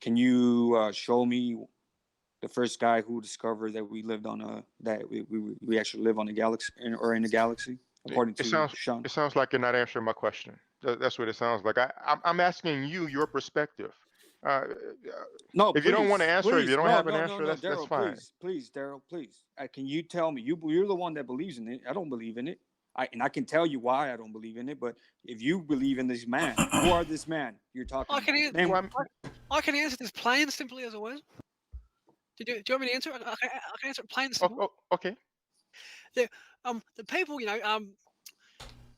[SPEAKER 5] Can you show me the first guy who discovered that we lived on we actually live on a galaxy or in a galaxy, according
[SPEAKER 2] It
[SPEAKER 5] to
[SPEAKER 2] sounds
[SPEAKER 5] Sean?
[SPEAKER 2] it sounds like you're not answering my question. That's what it sounds like. I'm asking you your perspective. Uh,
[SPEAKER 5] No,
[SPEAKER 2] if you don't want to answer, if you
[SPEAKER 5] please,
[SPEAKER 2] don't
[SPEAKER 5] no,
[SPEAKER 2] have an
[SPEAKER 5] no, no,
[SPEAKER 2] answer,
[SPEAKER 5] no,
[SPEAKER 2] that's
[SPEAKER 5] Darryl,
[SPEAKER 2] fine.
[SPEAKER 5] please, Darryl, please. Can you tell me? You're the one that believes in it. I don't believe in it. I can tell you why I don't believe in it. But if you believe in this man, who are this man you're talking
[SPEAKER 6] I can
[SPEAKER 5] about?
[SPEAKER 6] answer.
[SPEAKER 5] Name.
[SPEAKER 2] Well,
[SPEAKER 6] I can answer this plain and simply as always. Do you want me to answer it? I can answer it plain and simple.
[SPEAKER 2] okay.
[SPEAKER 6] The people,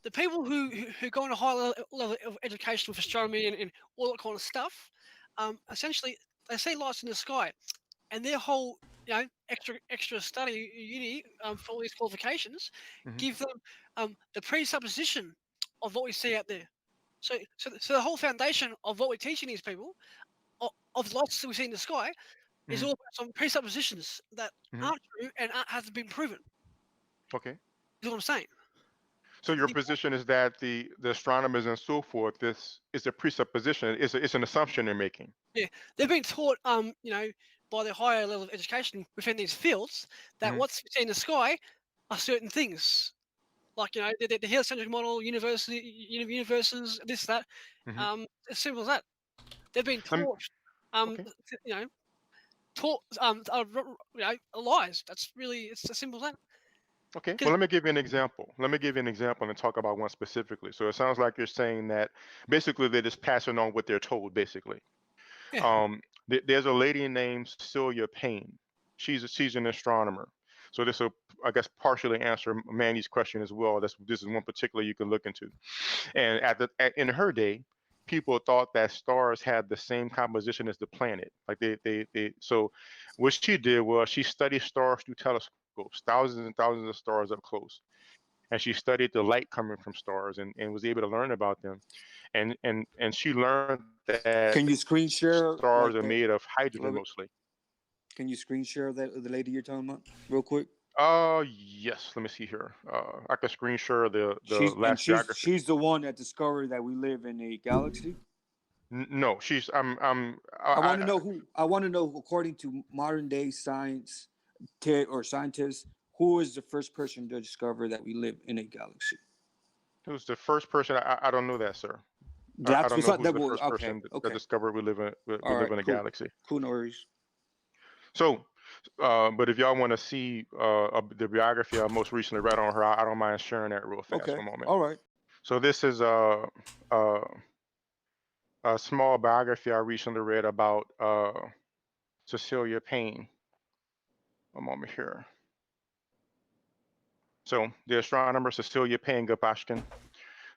[SPEAKER 6] the people who go on a high level of education with astronomy and all that kind of stuff, essentially they see lights in the sky, and their whole extra study uni for all these qualifications
[SPEAKER 2] Mhm.
[SPEAKER 6] give them the presupposition of what we see out there. So the whole foundation of what we're teaching these people of the lights that we see in the sky is all based on presuppositions that
[SPEAKER 2] Mhm.
[SPEAKER 6] aren't true and hasn't been proven.
[SPEAKER 2] Okay.
[SPEAKER 6] Is what I'm saying.
[SPEAKER 2] So your position is that the astronomers and so forth, this is a presupposition. It's an assumption they're making.
[SPEAKER 6] Yeah, they've been taught, by their higher level of education within these fields that
[SPEAKER 2] Mhm.
[SPEAKER 6] what's in the sky are certain things, like the heliocentric model, universes, this that.
[SPEAKER 2] Mhm.
[SPEAKER 6] As simple as that. They've been
[SPEAKER 2] Let me-
[SPEAKER 6] taught, um,
[SPEAKER 2] okay.
[SPEAKER 6] you know, taught lies. That's really it's as simple as that.
[SPEAKER 2] Okay.
[SPEAKER 6] 'Cause-
[SPEAKER 2] Well, let me give you an example. Let me give you an example and talk about one specifically. So it sounds like you're saying that basically they're just passing on what they're told, basically.
[SPEAKER 6] yeah,
[SPEAKER 2] There's a lady named Celia Payne. She's an astronomer. So this will, I guess, partially answer Manny's question as well. This is one particular you can look into. And in her day, people thought that stars had the same composition as the planet. Like they so what she did was she studied stars through telescopes, thousands and thousands of stars up close. And she studied the light coming from stars and was able to learn about them. And she learned that
[SPEAKER 5] Can you screen share
[SPEAKER 2] stars
[SPEAKER 5] like
[SPEAKER 2] are
[SPEAKER 5] that?
[SPEAKER 2] made of
[SPEAKER 5] A
[SPEAKER 2] hydrogen
[SPEAKER 5] little bit?
[SPEAKER 2] mostly.
[SPEAKER 5] Can you screen share that the lady you're talking about real quick?
[SPEAKER 2] Yes. Let me see here. I can screen share the
[SPEAKER 5] She's and
[SPEAKER 2] last geography.
[SPEAKER 5] she's the one that discovered that we live in a galaxy.
[SPEAKER 2] No, she's
[SPEAKER 5] I want to know who. I want to know, according to modern day science, or scientists, who is the first person to discover that we live in a galaxy?
[SPEAKER 2] who's the first person? I don't know that, sir. I
[SPEAKER 5] That's
[SPEAKER 2] don't
[SPEAKER 5] what's
[SPEAKER 2] know
[SPEAKER 5] up.
[SPEAKER 2] who's
[SPEAKER 5] That
[SPEAKER 2] the
[SPEAKER 5] was
[SPEAKER 2] first
[SPEAKER 5] okay.
[SPEAKER 2] person that
[SPEAKER 5] Okay.
[SPEAKER 2] discovered we
[SPEAKER 5] All
[SPEAKER 2] live
[SPEAKER 5] right.
[SPEAKER 2] in a
[SPEAKER 5] Cool.
[SPEAKER 2] galaxy.
[SPEAKER 5] Cool. No worries.
[SPEAKER 2] So, but if y'all want to see the biography I most recently read on her, I don't mind sharing that real fast for
[SPEAKER 5] Okay.
[SPEAKER 2] a moment.
[SPEAKER 5] All right.
[SPEAKER 2] So this is a small biography I recently read about Cecilia Payne. A moment here. So the astronomer Cecilia Payne Gopashkin.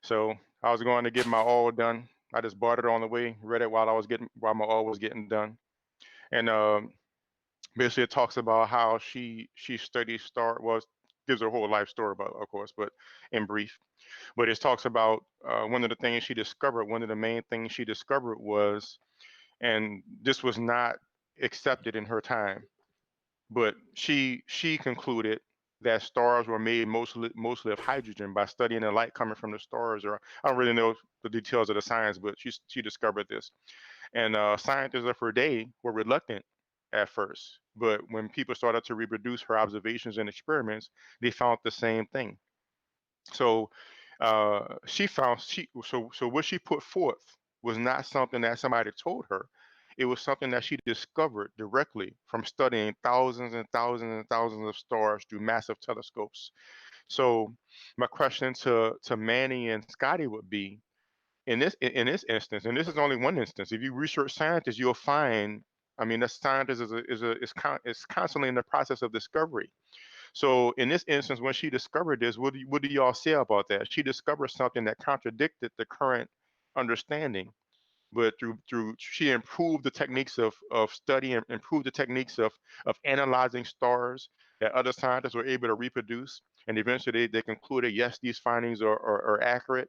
[SPEAKER 2] So I was going to get my oil done. I just bought it on the way, read it while my oil was getting done. And basically it talks about how she studies gives her whole life story about, of course, but in brief. But it talks about one of the things she discovered. One of the main things she discovered was, and this was not accepted in her time, but she concluded that stars were made mostly of hydrogen by studying the light coming from the stars. Or I don't really know the details of the science, but she discovered this. And scientists of her day were reluctant at first, but when people started to reproduce her observations and experiments, they found the same thing. So she found so what she put forth was not something that somebody told her. It was something that she discovered directly from studying thousands and thousands and thousands of stars through massive telescopes. So my question to Manny and Scotty would be, in this instance, and this is only one instance, if you research scientists, you'll find, I mean, the scientist is constantly in the process of discovery. So in this instance, when she discovered this, what do y'all say about that? She discovered something that contradicted the current understanding, but through she improved the techniques of study and improved the techniques of analyzing stars that other scientists were able to reproduce. And eventually they concluded, yes, these findings are accurate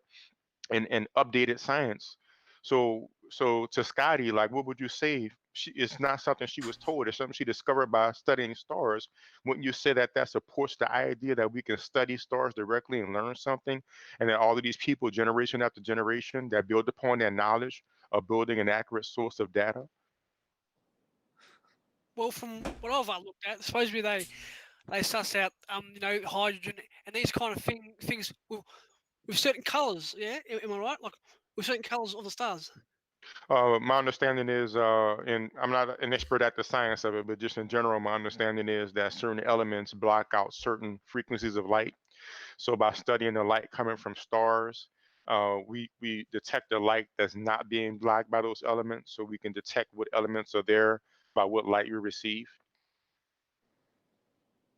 [SPEAKER 2] and updated science. So to Scotty, like, what would you say? It's not something she was told. It's something she discovered by studying stars. Wouldn't you say that that supports the idea that we can study stars directly and learn something, and that all of these people, generation after generation, that build upon their knowledge of building an accurate source of data?
[SPEAKER 6] Well, from what I've looked at, supposedly they suss out hydrogen and these kind of things with certain colours. Yeah, am I right? Like with certain colours of the stars.
[SPEAKER 2] My understanding is, and I'm not an expert at the science of it, but just in general, my understanding is that certain elements block out certain frequencies of light. So by studying the light coming from stars, we detect the light that's not being blocked by those elements, so we can detect what elements are there by what light you receive.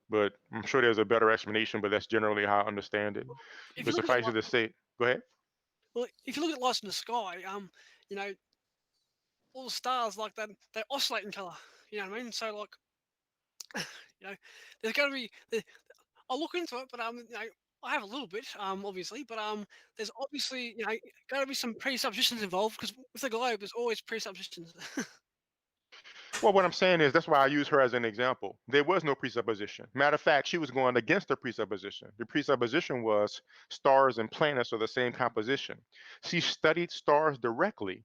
[SPEAKER 2] But I'm sure there's a better explanation, but that's generally how I understand it.
[SPEAKER 6] If
[SPEAKER 2] But
[SPEAKER 6] you look at
[SPEAKER 2] suffice it to say, go ahead.
[SPEAKER 6] well, if you look at lights in the sky, you know, all the stars like that they oscillate in colour. You know what I mean? So like, there's got to be. I'll look into it, but I have a little bit, obviously, but there's obviously got to be some presuppositions involved because with the globe, there's always presuppositions.
[SPEAKER 2] Well, what I'm saying is that's why I use her as an example. There was no presupposition. Matter of fact, she was going against the presupposition. The presupposition was stars and planets are the same composition. She studied stars directly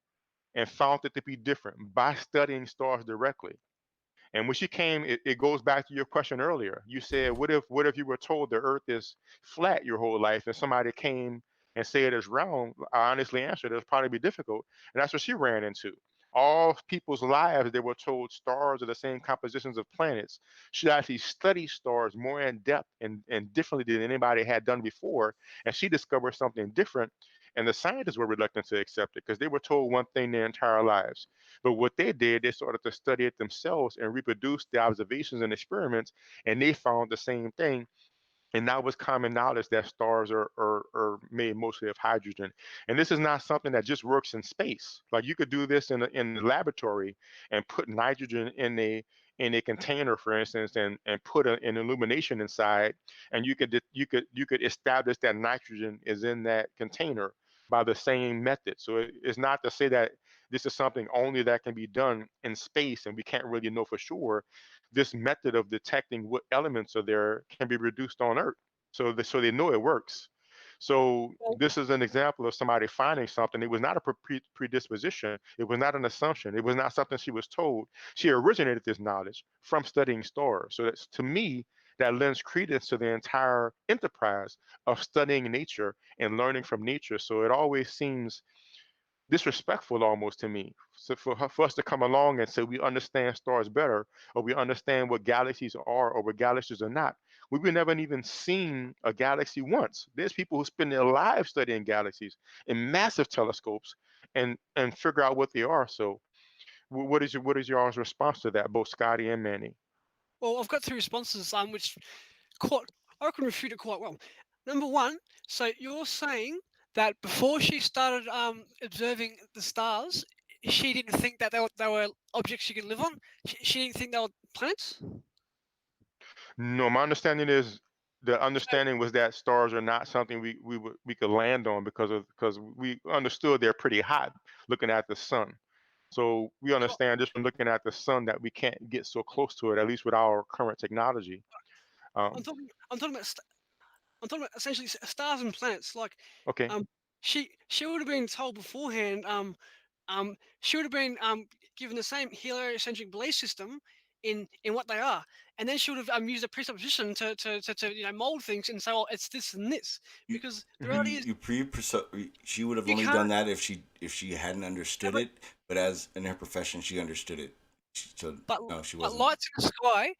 [SPEAKER 2] and found it to be different by studying stars directly. And when she came, it goes back to your question earlier. You said, what if you were told the earth is flat your whole life and somebody came and said it's round? I honestly answered, it'll probably be difficult. And that's what she ran into. All people's lives, they were told stars are the same compositions of planets. She actually studied stars more in depth and differently than anybody had done before. And she discovered something different. And the scientists were reluctant to accept it because they were told one thing their entire lives. But what they did, they started to study it themselves and reproduce the observations and experiments, and they found the same thing. And now it's common knowledge that stars are made mostly of hydrogen. And this is not something that just works in space. Like you could do this in the laboratory and put nitrogen in a container, for instance, and put an illumination inside, and you could establish that nitrogen is in that container by the same method. So it's not to say that this is something only that can be done in space and we can't really know for sure. This method of detecting what elements are there can be reduced on Earth. So they know it works. So this is an example of somebody finding something. It was not a predisposition. It was not an assumption. It was not something she was told. She originated this knowledge from studying stars. So that's, to me, that lends credence to the entire enterprise of studying nature and learning from nature. So it always seems disrespectful almost to me. So for us to come along and say we understand stars better, or we understand what galaxies are, or what galaxies are not. We've never even seen a galaxy once. There's people who spend their lives studying galaxies in massive telescopes and figure out what they are. So what is your response to that, both Scotty and Manny?
[SPEAKER 6] Well, I've got 3 responses, which quite I can refute it quite well. Number one, so you're saying that before she started observing the stars, she didn't think that they were objects she could live on. She didn't think they were planets.
[SPEAKER 2] No, my understanding is the understanding was that stars are not something we could land on because we understood they're pretty hot looking at the sun. So we understand just from looking at the sun that we can't get so close to it, at least with our current technology.
[SPEAKER 6] I'm talking. I'm talking about essentially stars and planets. Like,
[SPEAKER 2] Okay.
[SPEAKER 6] um, she would have been told beforehand. She would have been given the same heliocentric belief system in what they are, and then she would have used a presupposition to mold things and say, "Oh, it's this and this,"
[SPEAKER 1] You
[SPEAKER 6] because the
[SPEAKER 2] Mhm.
[SPEAKER 6] reality is
[SPEAKER 1] she would have
[SPEAKER 6] you
[SPEAKER 1] only done
[SPEAKER 6] can't.
[SPEAKER 1] that if she hadn't understood
[SPEAKER 6] But
[SPEAKER 1] it. But as in her profession, she understood it. So
[SPEAKER 6] but,
[SPEAKER 1] no, she
[SPEAKER 6] but
[SPEAKER 1] wasn't.
[SPEAKER 6] lights in the sky,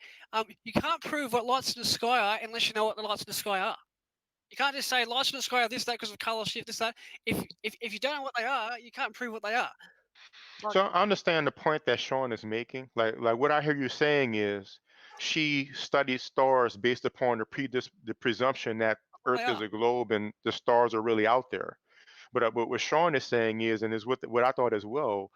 [SPEAKER 6] you can't prove what lights in the sky are unless you know what the lights in the sky are. You can't just say lights in the sky are this, that, because of color shift, this, that. If you don't know what they are, you can't prove what they are. Like,
[SPEAKER 2] So I understand the point that Sean is making. Like what I hear you saying is she studied stars based upon the presumption that
[SPEAKER 6] they
[SPEAKER 2] Earth is
[SPEAKER 6] are.
[SPEAKER 2] a globe and the stars are really out there. But what Sean is saying is, and is what I thought as well.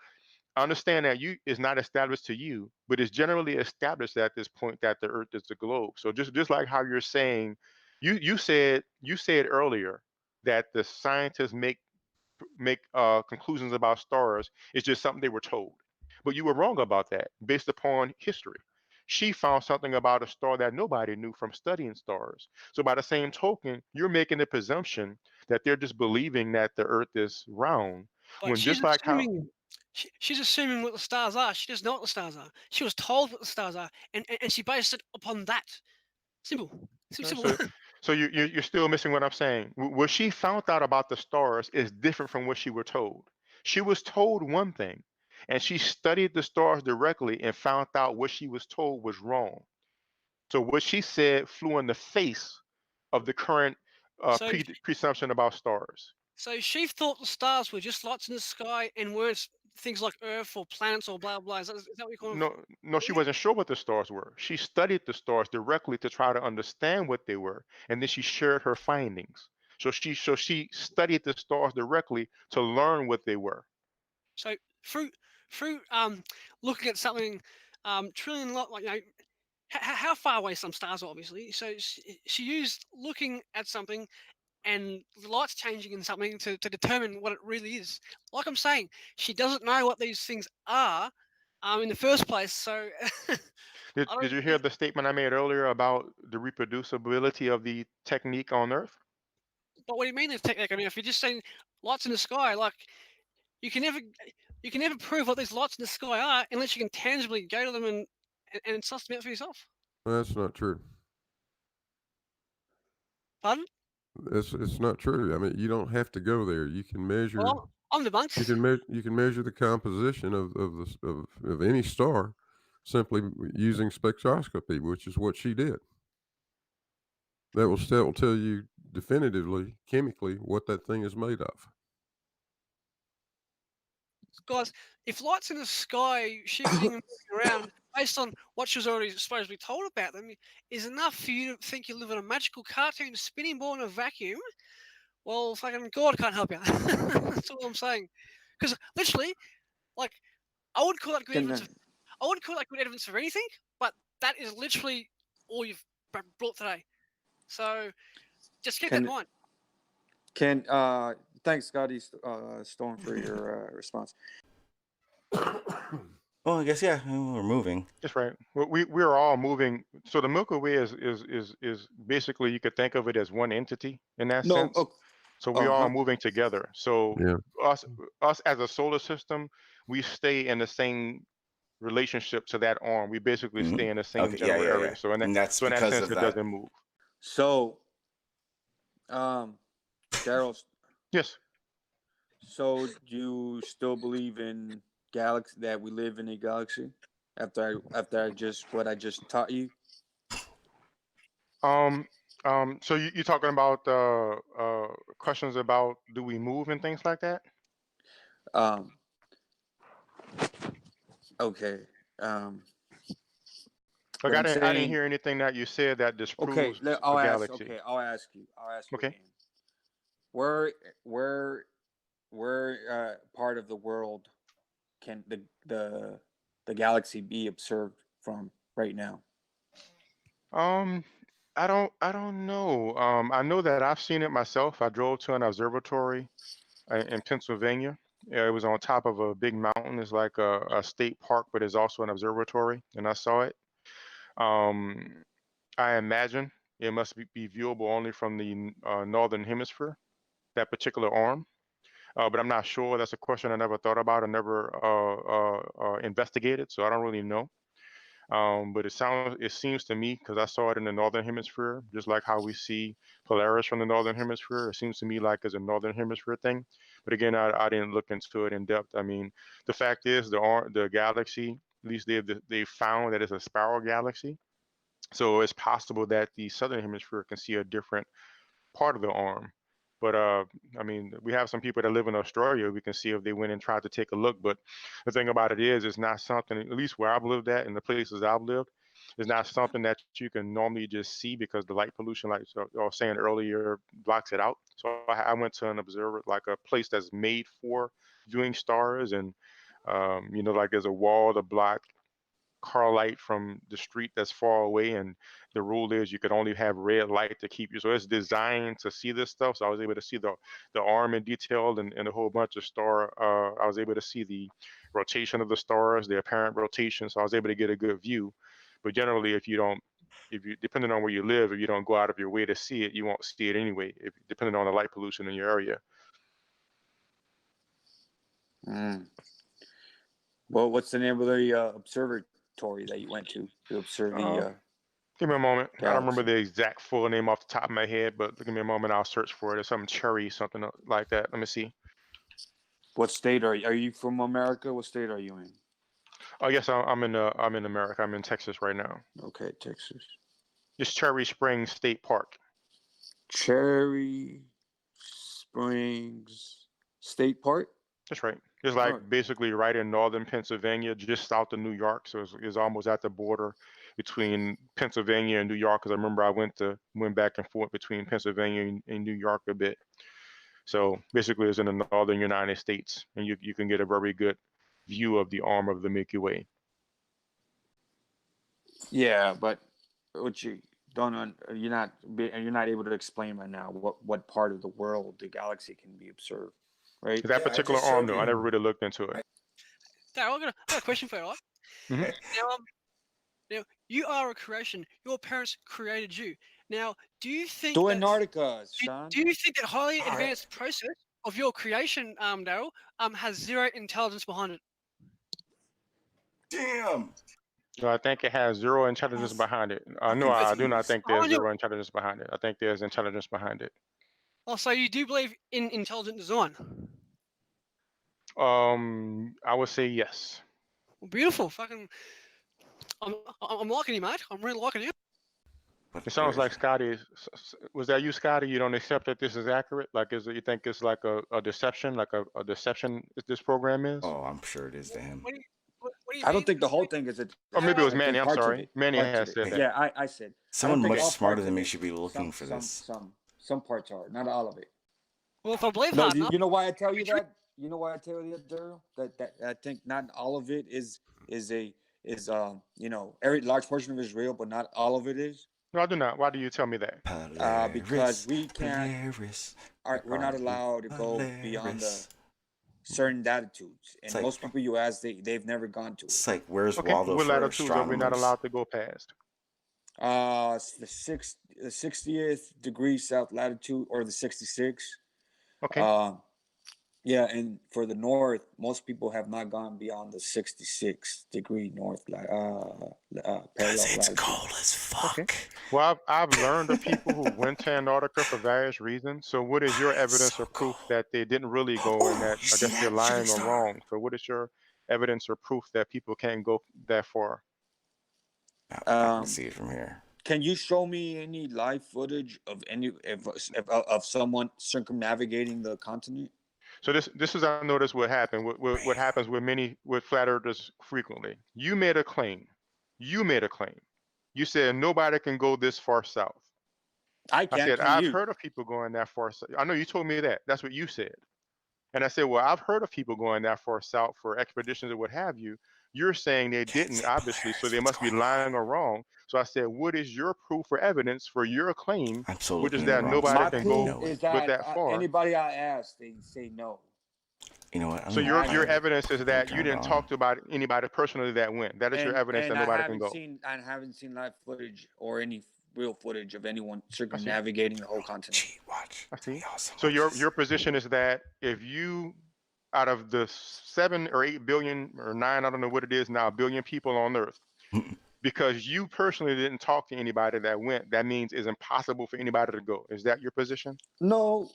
[SPEAKER 2] I understand that you is not established to you, but it's generally established at this point that the Earth is the globe. So just like how you're saying, you said earlier that the scientists make conclusions about stars. It's just something they were told. But you were wrong about that based upon history. She found something about a star that nobody knew from studying stars. So by the same token, you're making the presumption that they're just believing that the Earth is round.
[SPEAKER 6] But
[SPEAKER 2] When
[SPEAKER 6] she's
[SPEAKER 2] just like how
[SPEAKER 6] assuming she's assuming what the stars are. She doesn't know what the stars are. She was told what the stars are, and she based it upon that. Simple.
[SPEAKER 2] Right,
[SPEAKER 6] Simple.
[SPEAKER 2] so you're still missing what I'm saying. What she found out about the stars is different from what she were told. She was told one thing, and she studied the stars directly and found out what she was told was wrong. So what she said flew in the face of the current
[SPEAKER 6] so
[SPEAKER 2] presumption about stars.
[SPEAKER 6] so she thought the stars were just lights in the sky and weren't things like Earth or planets or blah blah. Is that what you call
[SPEAKER 2] No, no, she
[SPEAKER 6] believing?
[SPEAKER 2] wasn't sure what the stars were. She studied the stars directly to try to understand what they were, and then she shared her findings. So she studied the stars directly to learn what they were.
[SPEAKER 6] So through looking at something trillion lot like how far away some stars are obviously. So she used looking at something and the light's changing in something to determine what it really is. Like I'm saying, she doesn't know what these things are in the first place. So
[SPEAKER 2] Did,
[SPEAKER 6] I
[SPEAKER 2] did
[SPEAKER 6] don't.
[SPEAKER 2] you hear the statement I made earlier about the reproducibility of the technique on Earth?
[SPEAKER 6] But what do you mean it's technique? I mean, if you're just saying lights in the sky, like you can never you can never prove what these lights in the sky are unless you can tangibly go to them and suss them out for yourself.
[SPEAKER 4] That's not true.
[SPEAKER 6] Pardon?
[SPEAKER 4] It's not true. I mean, you don't have to go there. You can measure.
[SPEAKER 6] Well, I'm debunked.
[SPEAKER 4] You can measure the composition of any star simply using spectroscopy, which is what she did. That will tell you definitively, chemically, what that thing is made of.
[SPEAKER 6] Guys, if lights in the sky shifting and moving around based on what she was already supposedly told about them is enough for you to think you live in a magical cartoon spinning ball in a vacuum, well, fucking God can't help you. That's all I'm saying. Because literally, like, I would call that good
[SPEAKER 5] Can
[SPEAKER 6] evidence. I would call that good evidence for anything, but that is literally all you've brought today. So just keep that in
[SPEAKER 5] can
[SPEAKER 6] mind.
[SPEAKER 5] can thanks, Scotty Storm, for your response.
[SPEAKER 1] Well, I guess yeah, we're moving.
[SPEAKER 2] That's right. Well, we're all moving. So the Milky Way is basically, you could think of it as one entity in that
[SPEAKER 5] No,
[SPEAKER 2] sense. So we all
[SPEAKER 5] uh-huh.
[SPEAKER 2] moving together. So
[SPEAKER 4] Yeah.
[SPEAKER 2] us as a solar system, we stay in the same relationship to that arm. We basically
[SPEAKER 1] Mhm.
[SPEAKER 2] stay in the same
[SPEAKER 1] Okay,
[SPEAKER 2] general
[SPEAKER 1] yeah.
[SPEAKER 2] area. So
[SPEAKER 1] And that's
[SPEAKER 2] in that
[SPEAKER 1] because
[SPEAKER 2] sense,
[SPEAKER 1] of
[SPEAKER 2] it
[SPEAKER 1] that.
[SPEAKER 2] doesn't move.
[SPEAKER 5] So, Darryl,
[SPEAKER 2] Yes.
[SPEAKER 5] so you still believe in galaxy, that we live in a galaxy after what I just taught you?
[SPEAKER 2] So you're talking about questions about do we move and things like that?
[SPEAKER 5] Um, okay.
[SPEAKER 2] Like
[SPEAKER 5] What I'm
[SPEAKER 2] I didn't
[SPEAKER 5] saying.
[SPEAKER 2] hear anything that you said that
[SPEAKER 5] Okay,
[SPEAKER 2] disproves
[SPEAKER 5] I'll
[SPEAKER 2] a
[SPEAKER 5] ask.
[SPEAKER 2] galaxy.
[SPEAKER 5] Okay, I'll ask you.
[SPEAKER 2] Okay.
[SPEAKER 5] Again. Where part of the world can the galaxy be observed from right now?
[SPEAKER 2] Um, I don't know. I know that I've seen it myself. I drove to an observatory in Pennsylvania, It was on top of a big mountain. It's like a state park, but it's also an observatory, and I saw it. Um, I imagine it must be viewable only from the northern hemisphere, that particular arm. But I'm not sure. That's a question I never thought about. I never investigated, so I don't really know. But it seems to me, because I saw it in the northern hemisphere, just like how we see Polaris from the northern hemisphere. It seems to me like it's a northern hemisphere thing. But again, I didn't look into it in depth. I mean, the fact is the galaxy, at least they've found that it's a spiral galaxy. So it's possible that the southern hemisphere can see a different part of the arm. But I mean, we have some people that live in Australia. We can see if they went and tried to take a look. But the thing about it is, it's not something, at least where I've lived at and the places I've lived, it's not something that you can normally just see because the light pollution, like I was saying earlier, blocks it out. So I went to an observer, like a place that's made for viewing stars, and you know, like there's a wall to block car light from the street that's far away, and the rule is you could only have red light to keep you. So it's designed to see this stuff. So I was able to see the arm in detail and a whole bunch of star. I was able to see the rotation of the stars, the apparent rotation. So I was able to get a good view. But generally, if you depending on where you live, if you don't go out of your way to see it, you won't see it anyway. If depending on the light pollution in your area.
[SPEAKER 5] Well, what's the name of the observatory that you went to observe the?
[SPEAKER 2] Give me a moment.
[SPEAKER 5] Galaxy.
[SPEAKER 2] I don't remember the exact full name off the top of my head, but give me a moment. I'll search for it. It's something Cherry, something like that. Let me see.
[SPEAKER 5] What state are you? Are you from America? What state are you in?
[SPEAKER 2] Oh yes, I'm in America. I'm in Texas right now.
[SPEAKER 5] Okay, Texas.
[SPEAKER 2] It's Cherry Springs State Park.
[SPEAKER 5] Cherry Springs State Park.
[SPEAKER 2] That's right. It's like basically right in northern Pennsylvania, just south of New York. So it's almost at the border between Pennsylvania and New York. Because I remember I went back and forth between Pennsylvania and New York a bit. So basically, it's in the northern United States, and you can get a very good view of the arm of the Milky Way.
[SPEAKER 5] Yeah, but what you don't, you're not able to explain right now what part of the world the galaxy can be observed, right?
[SPEAKER 2] That particular arm, though, I never really looked into it.
[SPEAKER 6] Darryl, I got a question for you, right?
[SPEAKER 2] Mm-hmm.
[SPEAKER 6] Now you are a creation. Your parents created you. Now, do you think
[SPEAKER 5] to Antarctica, Sean?
[SPEAKER 6] Do you think that highly advanced process of your creation, Darryl, has zero intelligence behind it?
[SPEAKER 1] Damn.
[SPEAKER 2] No, I think it has zero intelligence behind it. No, I do not think there's zero intelligence behind it. I think there's intelligence behind it.
[SPEAKER 6] Oh, so you do believe in intelligent design?
[SPEAKER 2] I would say yes.
[SPEAKER 6] Well, beautiful. Fucking, I'm liking you, mate. I'm really liking you.
[SPEAKER 2] It sounds like Scotty. Was that you, Scotty? You don't accept that this is accurate? Like, you think it's like a deception? Like a deception? This program is?
[SPEAKER 1] Oh, I'm sure it is to him.
[SPEAKER 6] What do you
[SPEAKER 5] I don't
[SPEAKER 6] mean?
[SPEAKER 5] think the whole thing is a.
[SPEAKER 2] Or maybe it was Manny. I'm sorry. Manny has said that.
[SPEAKER 5] Yeah, I said.
[SPEAKER 1] Someone much smarter than me should be looking for this.
[SPEAKER 5] Some parts are, not all of it.
[SPEAKER 6] Well, if I believe
[SPEAKER 5] No,
[SPEAKER 6] hard enough,
[SPEAKER 5] you know why I tell you that? You know why I tell you that, Darryl? That I think not all of it is you know, every large portion of it is real, but not all of it is.
[SPEAKER 2] No, I do not. Why do you tell me that?
[SPEAKER 5] Because we can't. We're not allowed to go beyond the certain latitudes, and most people you ask, they've never gone to it.
[SPEAKER 1] It's like, where's Waldo
[SPEAKER 2] what
[SPEAKER 1] for
[SPEAKER 2] latitudes are we not allowed to go past?
[SPEAKER 5] It's the 60th degree south latitude, or the 66.
[SPEAKER 2] Okay.
[SPEAKER 5] Yeah, and for the north, most people have not gone beyond the 66 degree north parallel
[SPEAKER 1] it's
[SPEAKER 5] latitude.
[SPEAKER 1] cold as fuck.
[SPEAKER 2] Okay. Well, I've learned of people who went to Antarctica for various reasons. So what is your evidence or proof that they didn't really go, and that I guess they're lying or wrong? So what is your evidence or proof that people can't go that far?
[SPEAKER 1] I can see it from here.
[SPEAKER 5] Can you show me any live footage of of someone circumnavigating the continent?
[SPEAKER 2] So this is, I notice what happened. What happens with flat earthers frequently. You made a claim. You said nobody can go this far south.
[SPEAKER 5] I said
[SPEAKER 2] I've heard of people going that far south. I know you told me that. That's what you said. And I said, well, I've heard of people going that far south for expeditions or what have you. You're saying they didn't, obviously, so they must be lying or wrong. So I said, what is your proof or evidence for your claim, which is that nobody can go
[SPEAKER 5] is that
[SPEAKER 2] that far?
[SPEAKER 5] Anybody I ask, they say no.
[SPEAKER 1] You know what? I'm
[SPEAKER 2] So
[SPEAKER 1] gonna
[SPEAKER 2] your
[SPEAKER 1] turn
[SPEAKER 2] your
[SPEAKER 1] it-
[SPEAKER 2] evidence is
[SPEAKER 1] I'm gonna
[SPEAKER 2] that you
[SPEAKER 1] turn it
[SPEAKER 2] didn't
[SPEAKER 1] on.
[SPEAKER 2] talk to about anybody personally that went. That is your evidence that
[SPEAKER 7] and
[SPEAKER 2] nobody can go.
[SPEAKER 7] I haven't seen live footage or any real footage of anyone
[SPEAKER 2] I see.
[SPEAKER 7] circumnavigating the whole continent.
[SPEAKER 1] Gee, watch.
[SPEAKER 2] I see.
[SPEAKER 1] Awesome.
[SPEAKER 2] So your position is that if you, out of the 7 or 8 billion or 9, I don't know what it is now, billion people on Earth, because you personally didn't talk to anybody that went, that means it's impossible for anybody to go. Is that your position?
[SPEAKER 7] No.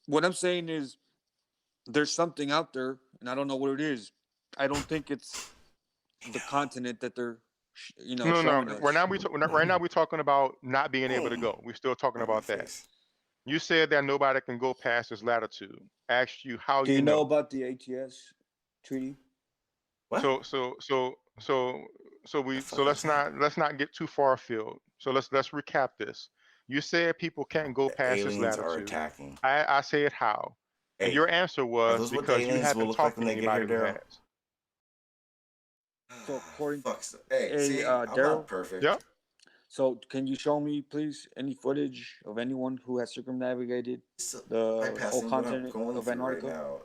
[SPEAKER 7] What I'm saying is there's something out there, and I don't know what it is. I don't think it's the continent that they're,
[SPEAKER 2] No.
[SPEAKER 7] showing us.
[SPEAKER 2] Right now we're talking about not being able to
[SPEAKER 1] Boom.
[SPEAKER 2] go. We're still talking
[SPEAKER 1] Right in my
[SPEAKER 2] about that.
[SPEAKER 1] face.
[SPEAKER 2] You said that nobody can go past this latitude. Asked you how
[SPEAKER 7] Do you
[SPEAKER 2] you
[SPEAKER 7] know
[SPEAKER 2] know.
[SPEAKER 7] about the RTS treaty?
[SPEAKER 1] What?
[SPEAKER 2] So
[SPEAKER 1] fuck is that?
[SPEAKER 2] let's not get too far afield. So let's recap this. You said people can't go
[SPEAKER 1] The
[SPEAKER 2] past this
[SPEAKER 1] aliens are
[SPEAKER 2] latitude.
[SPEAKER 1] attacking.
[SPEAKER 2] I said how, and
[SPEAKER 1] Hey,
[SPEAKER 2] your answer
[SPEAKER 1] are
[SPEAKER 2] was
[SPEAKER 1] those what the
[SPEAKER 2] because you
[SPEAKER 1] aliens will
[SPEAKER 2] haven't
[SPEAKER 1] look like
[SPEAKER 2] talked
[SPEAKER 1] when
[SPEAKER 2] to
[SPEAKER 1] they get here,
[SPEAKER 2] anybody who
[SPEAKER 1] Darryl?
[SPEAKER 2] has.
[SPEAKER 7] So according,
[SPEAKER 1] Fucks. Hey,
[SPEAKER 7] hey,
[SPEAKER 1] see, I'm
[SPEAKER 7] Darryl.
[SPEAKER 1] not perfect.
[SPEAKER 2] Yeah.
[SPEAKER 7] So can you show me, please, any footage of anyone who has circumnavigated
[SPEAKER 1] So,
[SPEAKER 7] the whole
[SPEAKER 1] bypassing what I'm
[SPEAKER 7] continent
[SPEAKER 1] going
[SPEAKER 7] of
[SPEAKER 1] through right
[SPEAKER 7] Antarctica?
[SPEAKER 1] now.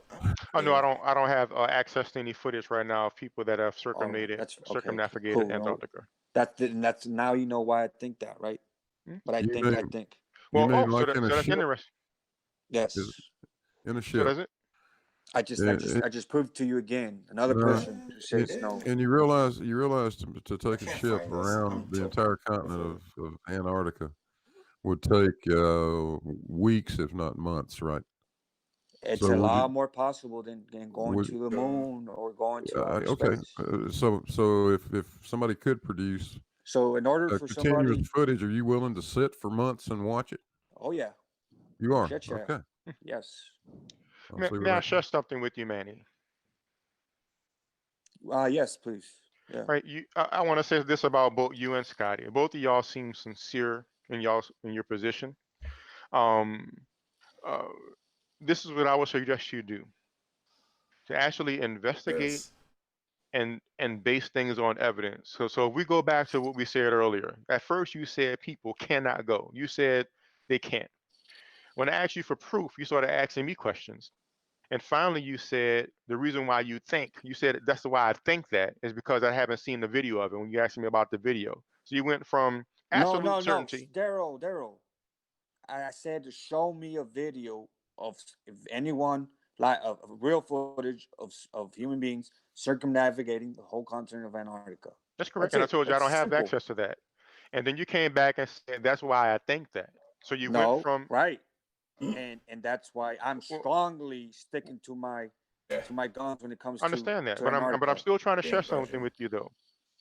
[SPEAKER 2] Oh no, I don't have access to any footage right now of people that have
[SPEAKER 7] Oh, that's okay.
[SPEAKER 2] circumnavigated
[SPEAKER 7] Cool. No,
[SPEAKER 2] Antarctica.
[SPEAKER 7] that's now you know why I think that, right?
[SPEAKER 2] Hmm?
[SPEAKER 7] But I
[SPEAKER 4] You
[SPEAKER 7] think
[SPEAKER 4] mean you
[SPEAKER 2] Well,
[SPEAKER 4] mean
[SPEAKER 2] so
[SPEAKER 4] like in a
[SPEAKER 2] that's
[SPEAKER 4] ship?
[SPEAKER 2] interesting.
[SPEAKER 7] yes.
[SPEAKER 4] In a
[SPEAKER 2] So
[SPEAKER 4] ship?
[SPEAKER 2] does it?
[SPEAKER 7] I just proved to you again another
[SPEAKER 4] No,
[SPEAKER 7] person who says
[SPEAKER 4] and,
[SPEAKER 7] no.
[SPEAKER 4] and you realize to take a
[SPEAKER 1] can't
[SPEAKER 4] ship
[SPEAKER 1] find this.
[SPEAKER 4] around
[SPEAKER 1] I'm
[SPEAKER 4] the
[SPEAKER 1] so
[SPEAKER 4] entire continent of Antarctica would take weeks, if not months, right?
[SPEAKER 7] It's
[SPEAKER 4] So
[SPEAKER 7] a
[SPEAKER 4] would you?
[SPEAKER 7] lot more possible than going
[SPEAKER 4] Would
[SPEAKER 7] to the moon or going to outer
[SPEAKER 4] okay?
[SPEAKER 7] space.
[SPEAKER 4] So if somebody could produce
[SPEAKER 7] So in order for
[SPEAKER 4] continuous
[SPEAKER 7] somebody,
[SPEAKER 4] footage, are you willing to sit for months and watch it?
[SPEAKER 7] oh yeah,
[SPEAKER 4] You are.
[SPEAKER 7] shit, yeah.
[SPEAKER 4] Okay.
[SPEAKER 7] Yes.
[SPEAKER 4] I'll see
[SPEAKER 2] May
[SPEAKER 4] what
[SPEAKER 2] I
[SPEAKER 4] I
[SPEAKER 2] share something with you, Manny?
[SPEAKER 7] Yes, please. Yeah.
[SPEAKER 2] Right. I want to say this about both you and Scotty. Both of y'all seem sincere in your position. Um, uh, this is what I would suggest you do to actually investigate
[SPEAKER 1] because
[SPEAKER 2] and base things on evidence. So if we go back to what we said earlier, at first you said people cannot go. You said they can't. When I asked you for proof, you started asking me questions. And finally, you said the reason why you said that's why I think that is because I haven't seen the video of it when you asked me about the video. So you went from absolute
[SPEAKER 7] No.
[SPEAKER 2] certainty.
[SPEAKER 7] Darryl. I said to show me a video of if anyone like of real footage of human beings circumnavigating the whole continent of Antarctica.
[SPEAKER 2] That's correct.
[SPEAKER 7] That's
[SPEAKER 2] And I
[SPEAKER 7] it.
[SPEAKER 2] told you I
[SPEAKER 7] It's
[SPEAKER 2] don't have
[SPEAKER 7] simple.
[SPEAKER 2] access to that. And then you came back and said that's why I think that. So you went
[SPEAKER 7] No,
[SPEAKER 2] from
[SPEAKER 7] right. And that's why I'm
[SPEAKER 2] well,
[SPEAKER 7] strongly sticking to my
[SPEAKER 1] yeah,
[SPEAKER 7] guns when it comes
[SPEAKER 2] I understand that,
[SPEAKER 7] to
[SPEAKER 2] but I'm
[SPEAKER 7] Antarctica.
[SPEAKER 2] still trying to
[SPEAKER 1] being
[SPEAKER 2] share something
[SPEAKER 1] perfect.
[SPEAKER 2] with you though.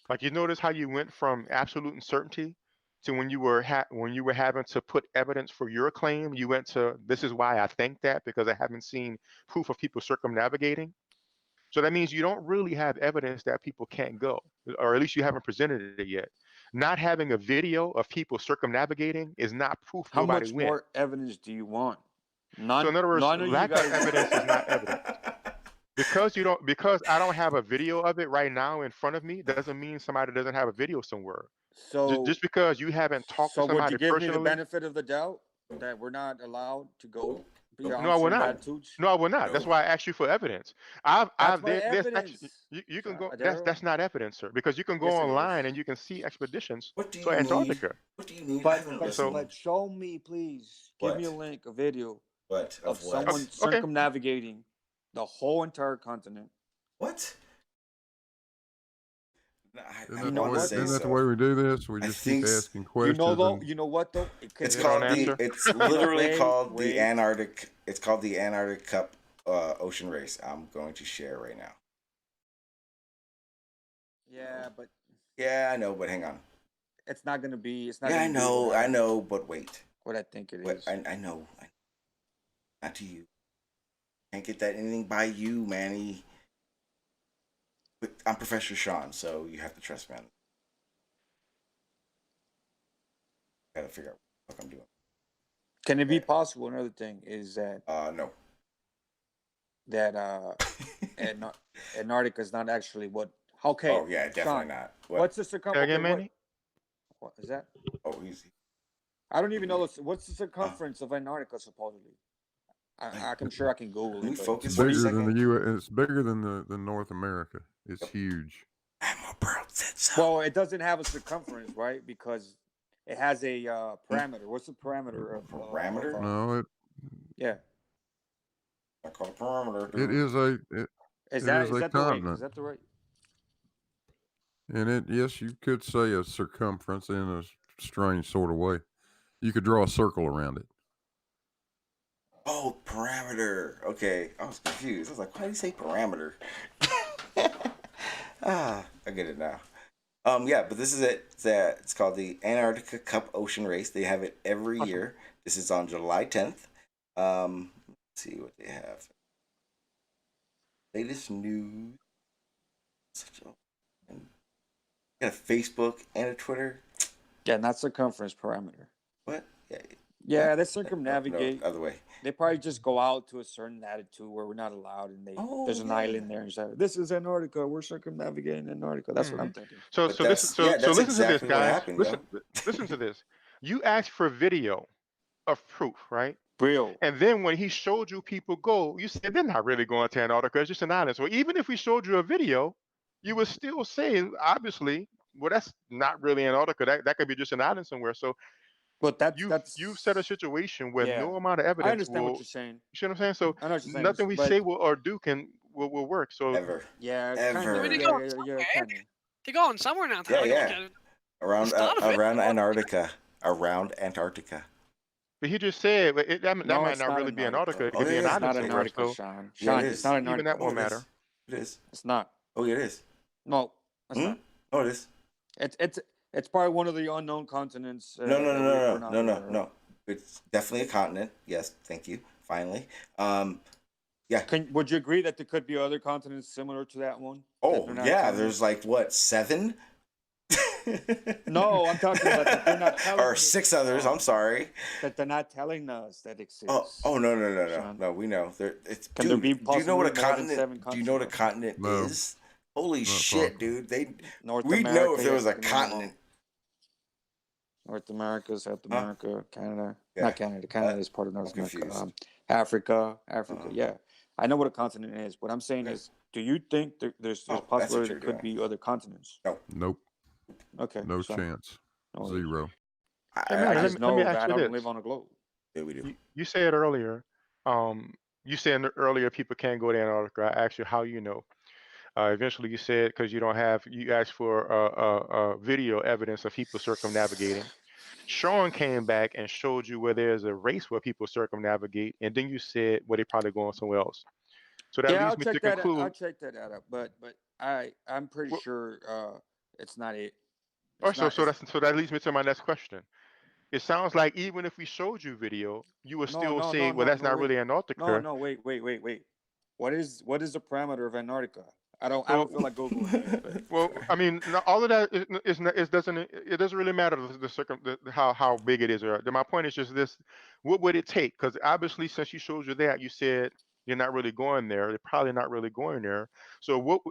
[SPEAKER 2] Like you notice how you went from absolute uncertainty to when you were having to put evidence for your claim, you went to this is why I think that because I haven't seen proof of people circumnavigating. So that means you don't really have evidence that people can't go, or at least you haven't presented it yet. Not having a video of people circumnavigating is not proof
[SPEAKER 7] How
[SPEAKER 2] nobody
[SPEAKER 7] much
[SPEAKER 2] went.
[SPEAKER 7] more evidence do you want?
[SPEAKER 2] So in other words,
[SPEAKER 7] None of you
[SPEAKER 2] lack of
[SPEAKER 7] guys.
[SPEAKER 2] evidence is not evidence. Because I don't have a video of it right now in front of me doesn't mean somebody doesn't have a video somewhere.
[SPEAKER 7] So
[SPEAKER 2] Just because you haven't talked to
[SPEAKER 7] would you
[SPEAKER 2] somebody
[SPEAKER 7] give me the
[SPEAKER 2] personally,
[SPEAKER 7] benefit of the doubt that we're not allowed to go beyond
[SPEAKER 2] no, I will
[SPEAKER 7] certain
[SPEAKER 2] not.
[SPEAKER 7] latitudes?
[SPEAKER 2] No, I will not. That's
[SPEAKER 1] No.
[SPEAKER 2] why I asked you for evidence.
[SPEAKER 7] That's my
[SPEAKER 2] There's actually
[SPEAKER 7] evidence.
[SPEAKER 2] you can go.
[SPEAKER 7] Darryl.
[SPEAKER 2] That's not evidence, sir, because you can go
[SPEAKER 7] Yes, it
[SPEAKER 2] online
[SPEAKER 7] is.
[SPEAKER 2] and you can see expeditions
[SPEAKER 1] What do
[SPEAKER 2] to
[SPEAKER 1] you need?
[SPEAKER 2] Antarctica.
[SPEAKER 1] What do you need? I
[SPEAKER 7] But
[SPEAKER 1] haven't
[SPEAKER 7] but
[SPEAKER 1] listened.
[SPEAKER 7] but show me, please. Give me a
[SPEAKER 1] What?
[SPEAKER 7] link, a video
[SPEAKER 1] What?
[SPEAKER 7] of
[SPEAKER 1] Of what?
[SPEAKER 7] someone
[SPEAKER 2] Okay.
[SPEAKER 7] circumnavigating the whole entire continent.
[SPEAKER 1] What? No,
[SPEAKER 4] Isn't
[SPEAKER 1] I
[SPEAKER 4] that,
[SPEAKER 7] know
[SPEAKER 1] want to
[SPEAKER 7] what?
[SPEAKER 1] say
[SPEAKER 4] isn't that the
[SPEAKER 1] so.
[SPEAKER 4] way we do this? We
[SPEAKER 1] I
[SPEAKER 4] just keep
[SPEAKER 1] think
[SPEAKER 4] asking
[SPEAKER 7] You
[SPEAKER 4] questions.
[SPEAKER 7] know though.
[SPEAKER 4] And
[SPEAKER 7] You know what though? It could
[SPEAKER 1] It's
[SPEAKER 2] You
[SPEAKER 7] be.
[SPEAKER 2] don't
[SPEAKER 1] called
[SPEAKER 2] answer?
[SPEAKER 1] It's literally called
[SPEAKER 7] wait.
[SPEAKER 1] the Antarctic. It's called the Antarctic Cup Ocean Race. I'm going to share right now.
[SPEAKER 7] Yeah, but
[SPEAKER 1] Yeah, I know, but hang on.
[SPEAKER 7] it's not gonna be. It's not.
[SPEAKER 1] Yeah,
[SPEAKER 7] gonna be what
[SPEAKER 1] I know, but wait.
[SPEAKER 7] What I think it
[SPEAKER 1] What?
[SPEAKER 7] is.
[SPEAKER 1] I know. Not to you. Can't get that anything by you, Manny. But I'm Professor Sean, so you have to trust me. Gotta figure out what I'm doing.
[SPEAKER 7] Can it be possible? Another thing is that
[SPEAKER 1] No.
[SPEAKER 7] Antarctica is not actually what. Okay.
[SPEAKER 1] Oh yeah, definitely
[SPEAKER 7] Sean,
[SPEAKER 1] not.
[SPEAKER 7] what's the
[SPEAKER 2] Say
[SPEAKER 7] circumference?
[SPEAKER 2] again, Manny?
[SPEAKER 7] What is that?
[SPEAKER 1] Oh, easy.
[SPEAKER 7] I don't even know. What's the circumference of Antarctica supposedly? I'm sure I can Google
[SPEAKER 1] Can we
[SPEAKER 7] it. But
[SPEAKER 1] focus
[SPEAKER 4] It's
[SPEAKER 1] for a
[SPEAKER 4] bigger than
[SPEAKER 1] second?
[SPEAKER 4] the U.S. It's bigger than the North America. It's
[SPEAKER 1] Yep.
[SPEAKER 4] huge.
[SPEAKER 1] Admiral Pearl said so.
[SPEAKER 7] well, it doesn't have a circumference, right? Because it has a parameter. What's the parameter of
[SPEAKER 1] Parameter?
[SPEAKER 4] No,
[SPEAKER 7] yeah.
[SPEAKER 1] I call it parameter.
[SPEAKER 4] it is a
[SPEAKER 7] Is
[SPEAKER 4] It
[SPEAKER 7] that
[SPEAKER 4] is
[SPEAKER 7] is
[SPEAKER 4] a
[SPEAKER 7] that the right?
[SPEAKER 4] continent.
[SPEAKER 7] Is that the right?
[SPEAKER 4] and it yes, you could say a circumference in a strange sort of way. You could draw a circle around it.
[SPEAKER 1] Oh, parameter. Okay, I was confused. I was like, why did he say parameter? I get it now. Yeah, but this is it. It's called the Antarctica Cup Ocean Race. They have it every year. This is on July 10th. Let's see what they have. Latest news. Got a Facebook and a Twitter.
[SPEAKER 7] Yeah, not circumference, parameter.
[SPEAKER 1] What?
[SPEAKER 7] Yeah, they
[SPEAKER 1] No,
[SPEAKER 7] circumnavigate.
[SPEAKER 1] other way.
[SPEAKER 7] They probably just go out to a certain latitude where we're not allowed, and there's an island there and say, "This is Antarctica. We're circumnavigating Antarctica." That's what I'm thinking.
[SPEAKER 2] So
[SPEAKER 1] But
[SPEAKER 2] so
[SPEAKER 1] that's-
[SPEAKER 2] listen
[SPEAKER 1] yeah,
[SPEAKER 2] so
[SPEAKER 1] that's
[SPEAKER 2] listen to this,
[SPEAKER 1] exactly what
[SPEAKER 2] guys.
[SPEAKER 1] happened,
[SPEAKER 2] Listen to this. You asked for video of proof, right?
[SPEAKER 7] Real.
[SPEAKER 2] And then when he showed you people go, you said they're not really going to Antarctica. It's just an island. So even if we showed you a video, you would still say, obviously, well, that's not really Antarctica. That could be just an island somewhere. So
[SPEAKER 7] But
[SPEAKER 2] you've set a situation where
[SPEAKER 7] yeah.
[SPEAKER 2] no amount of
[SPEAKER 7] I
[SPEAKER 2] evidence
[SPEAKER 7] understand
[SPEAKER 2] will.
[SPEAKER 7] what you're saying.
[SPEAKER 2] You see what I'm saying? So
[SPEAKER 7] I know what you're saying.
[SPEAKER 2] nothing we
[SPEAKER 7] but
[SPEAKER 2] say will or do will work. So
[SPEAKER 1] Ever.
[SPEAKER 7] yeah,
[SPEAKER 1] Ever.
[SPEAKER 7] kind
[SPEAKER 1] I
[SPEAKER 7] of.
[SPEAKER 1] mean,
[SPEAKER 6] they
[SPEAKER 7] Yeah,
[SPEAKER 6] go
[SPEAKER 7] yeah,
[SPEAKER 6] somewhere.
[SPEAKER 7] kind of.
[SPEAKER 6] They're going somewhere in Antarctica.
[SPEAKER 1] Around
[SPEAKER 6] start of it.
[SPEAKER 1] around Antarctica. Around Antarctica.
[SPEAKER 2] but he just said that
[SPEAKER 7] No,
[SPEAKER 2] might
[SPEAKER 7] it's
[SPEAKER 2] not
[SPEAKER 7] not
[SPEAKER 2] really be
[SPEAKER 7] Antarctica.
[SPEAKER 2] Antarctica. It
[SPEAKER 1] Oh,
[SPEAKER 2] could be
[SPEAKER 1] yeah,
[SPEAKER 2] an
[SPEAKER 1] it's
[SPEAKER 7] It's
[SPEAKER 2] island
[SPEAKER 7] not
[SPEAKER 2] somewhere.
[SPEAKER 7] Antarctica,
[SPEAKER 2] So
[SPEAKER 7] Sean.
[SPEAKER 1] Yeah,
[SPEAKER 7] Sean,
[SPEAKER 1] it
[SPEAKER 7] it's
[SPEAKER 1] is.
[SPEAKER 7] not
[SPEAKER 2] even
[SPEAKER 7] Antarctica.
[SPEAKER 2] that won't
[SPEAKER 1] it is.
[SPEAKER 2] matter.
[SPEAKER 1] It is.
[SPEAKER 7] It's not.
[SPEAKER 1] Oh, yeah, it is.
[SPEAKER 7] No, it's not.
[SPEAKER 1] Oh, it is.
[SPEAKER 7] It's probably one of the unknown continents.
[SPEAKER 1] No.
[SPEAKER 7] that we're not aware of.
[SPEAKER 1] No. It's definitely a continent. Yes, thank you. Finally. Yeah.
[SPEAKER 7] Would you agree that there could be other continents similar to that one? that
[SPEAKER 1] Oh,
[SPEAKER 7] they're not
[SPEAKER 1] yeah.
[SPEAKER 7] telling
[SPEAKER 1] There's
[SPEAKER 7] us?
[SPEAKER 1] like what, 7?
[SPEAKER 7] No, I'm talking about that they're not telling
[SPEAKER 1] or
[SPEAKER 7] us.
[SPEAKER 1] 6 others. I'm sorry.
[SPEAKER 7] That they're not telling us that exists.
[SPEAKER 1] Oh no.
[SPEAKER 7] Sean.
[SPEAKER 1] No, we know. It's
[SPEAKER 7] Can there be
[SPEAKER 1] do you know what a
[SPEAKER 7] possibly more than
[SPEAKER 1] continent?
[SPEAKER 7] 7
[SPEAKER 1] Do you know what a
[SPEAKER 7] continents?
[SPEAKER 1] continent
[SPEAKER 4] No.
[SPEAKER 1] is? Holy
[SPEAKER 4] Not
[SPEAKER 1] shit,
[SPEAKER 4] possible.
[SPEAKER 1] dude!
[SPEAKER 7] North
[SPEAKER 1] We'd
[SPEAKER 7] America,
[SPEAKER 1] know if there was a
[SPEAKER 7] yes,
[SPEAKER 1] continent.
[SPEAKER 7] North America, South America, Canada.
[SPEAKER 1] Yeah.
[SPEAKER 7] Not Canada. Canada is part of North
[SPEAKER 1] I'm
[SPEAKER 7] America.
[SPEAKER 1] confused.
[SPEAKER 7] Africa.
[SPEAKER 1] Uh-huh.
[SPEAKER 7] Yeah, I know what a continent is. What I'm saying
[SPEAKER 1] Okay.
[SPEAKER 7] is, do you think there's
[SPEAKER 1] Oh, that's what
[SPEAKER 7] possibility there
[SPEAKER 1] you're
[SPEAKER 7] could
[SPEAKER 1] doing.
[SPEAKER 7] be other continents?
[SPEAKER 4] Nope.
[SPEAKER 7] Okay.
[SPEAKER 4] No
[SPEAKER 7] so-
[SPEAKER 4] chance.
[SPEAKER 7] no worries.
[SPEAKER 4] Zero.
[SPEAKER 2] Hey,
[SPEAKER 7] I
[SPEAKER 2] man, let
[SPEAKER 7] just
[SPEAKER 2] me
[SPEAKER 7] know
[SPEAKER 2] ask
[SPEAKER 7] that
[SPEAKER 2] you
[SPEAKER 7] I don't
[SPEAKER 2] this.
[SPEAKER 7] live on a globe.
[SPEAKER 1] Yeah, we do.
[SPEAKER 2] You said earlier, you said earlier people can't go to Antarctica. I asked you how you know. Eventually, you said because you asked for video evidence of people circumnavigating. Sean came back and showed you where there's a race where people circumnavigate, and then you said, well, they're probably going somewhere else. So that
[SPEAKER 7] Yeah,
[SPEAKER 2] leads
[SPEAKER 7] I'll
[SPEAKER 2] me
[SPEAKER 7] check
[SPEAKER 2] to
[SPEAKER 7] that.
[SPEAKER 2] conclude.
[SPEAKER 7] I'll check that out. But I'm pretty
[SPEAKER 2] Well-
[SPEAKER 7] sure it's not it.
[SPEAKER 2] Or
[SPEAKER 7] It's not- it's-
[SPEAKER 2] so that leads me to my next question. It sounds like even if we showed you video, you would still say, well, that's not really Antarctica.
[SPEAKER 7] No, wait. What is the parameter of Antarctica? I don't
[SPEAKER 2] Well-
[SPEAKER 7] feel like Googling it. But,
[SPEAKER 2] Well, I mean, all of that it doesn't really matter how big it is. Or my point is just this: what would it take? Because obviously, since you showed you that, you said you're not really going there. They're probably not really going there. So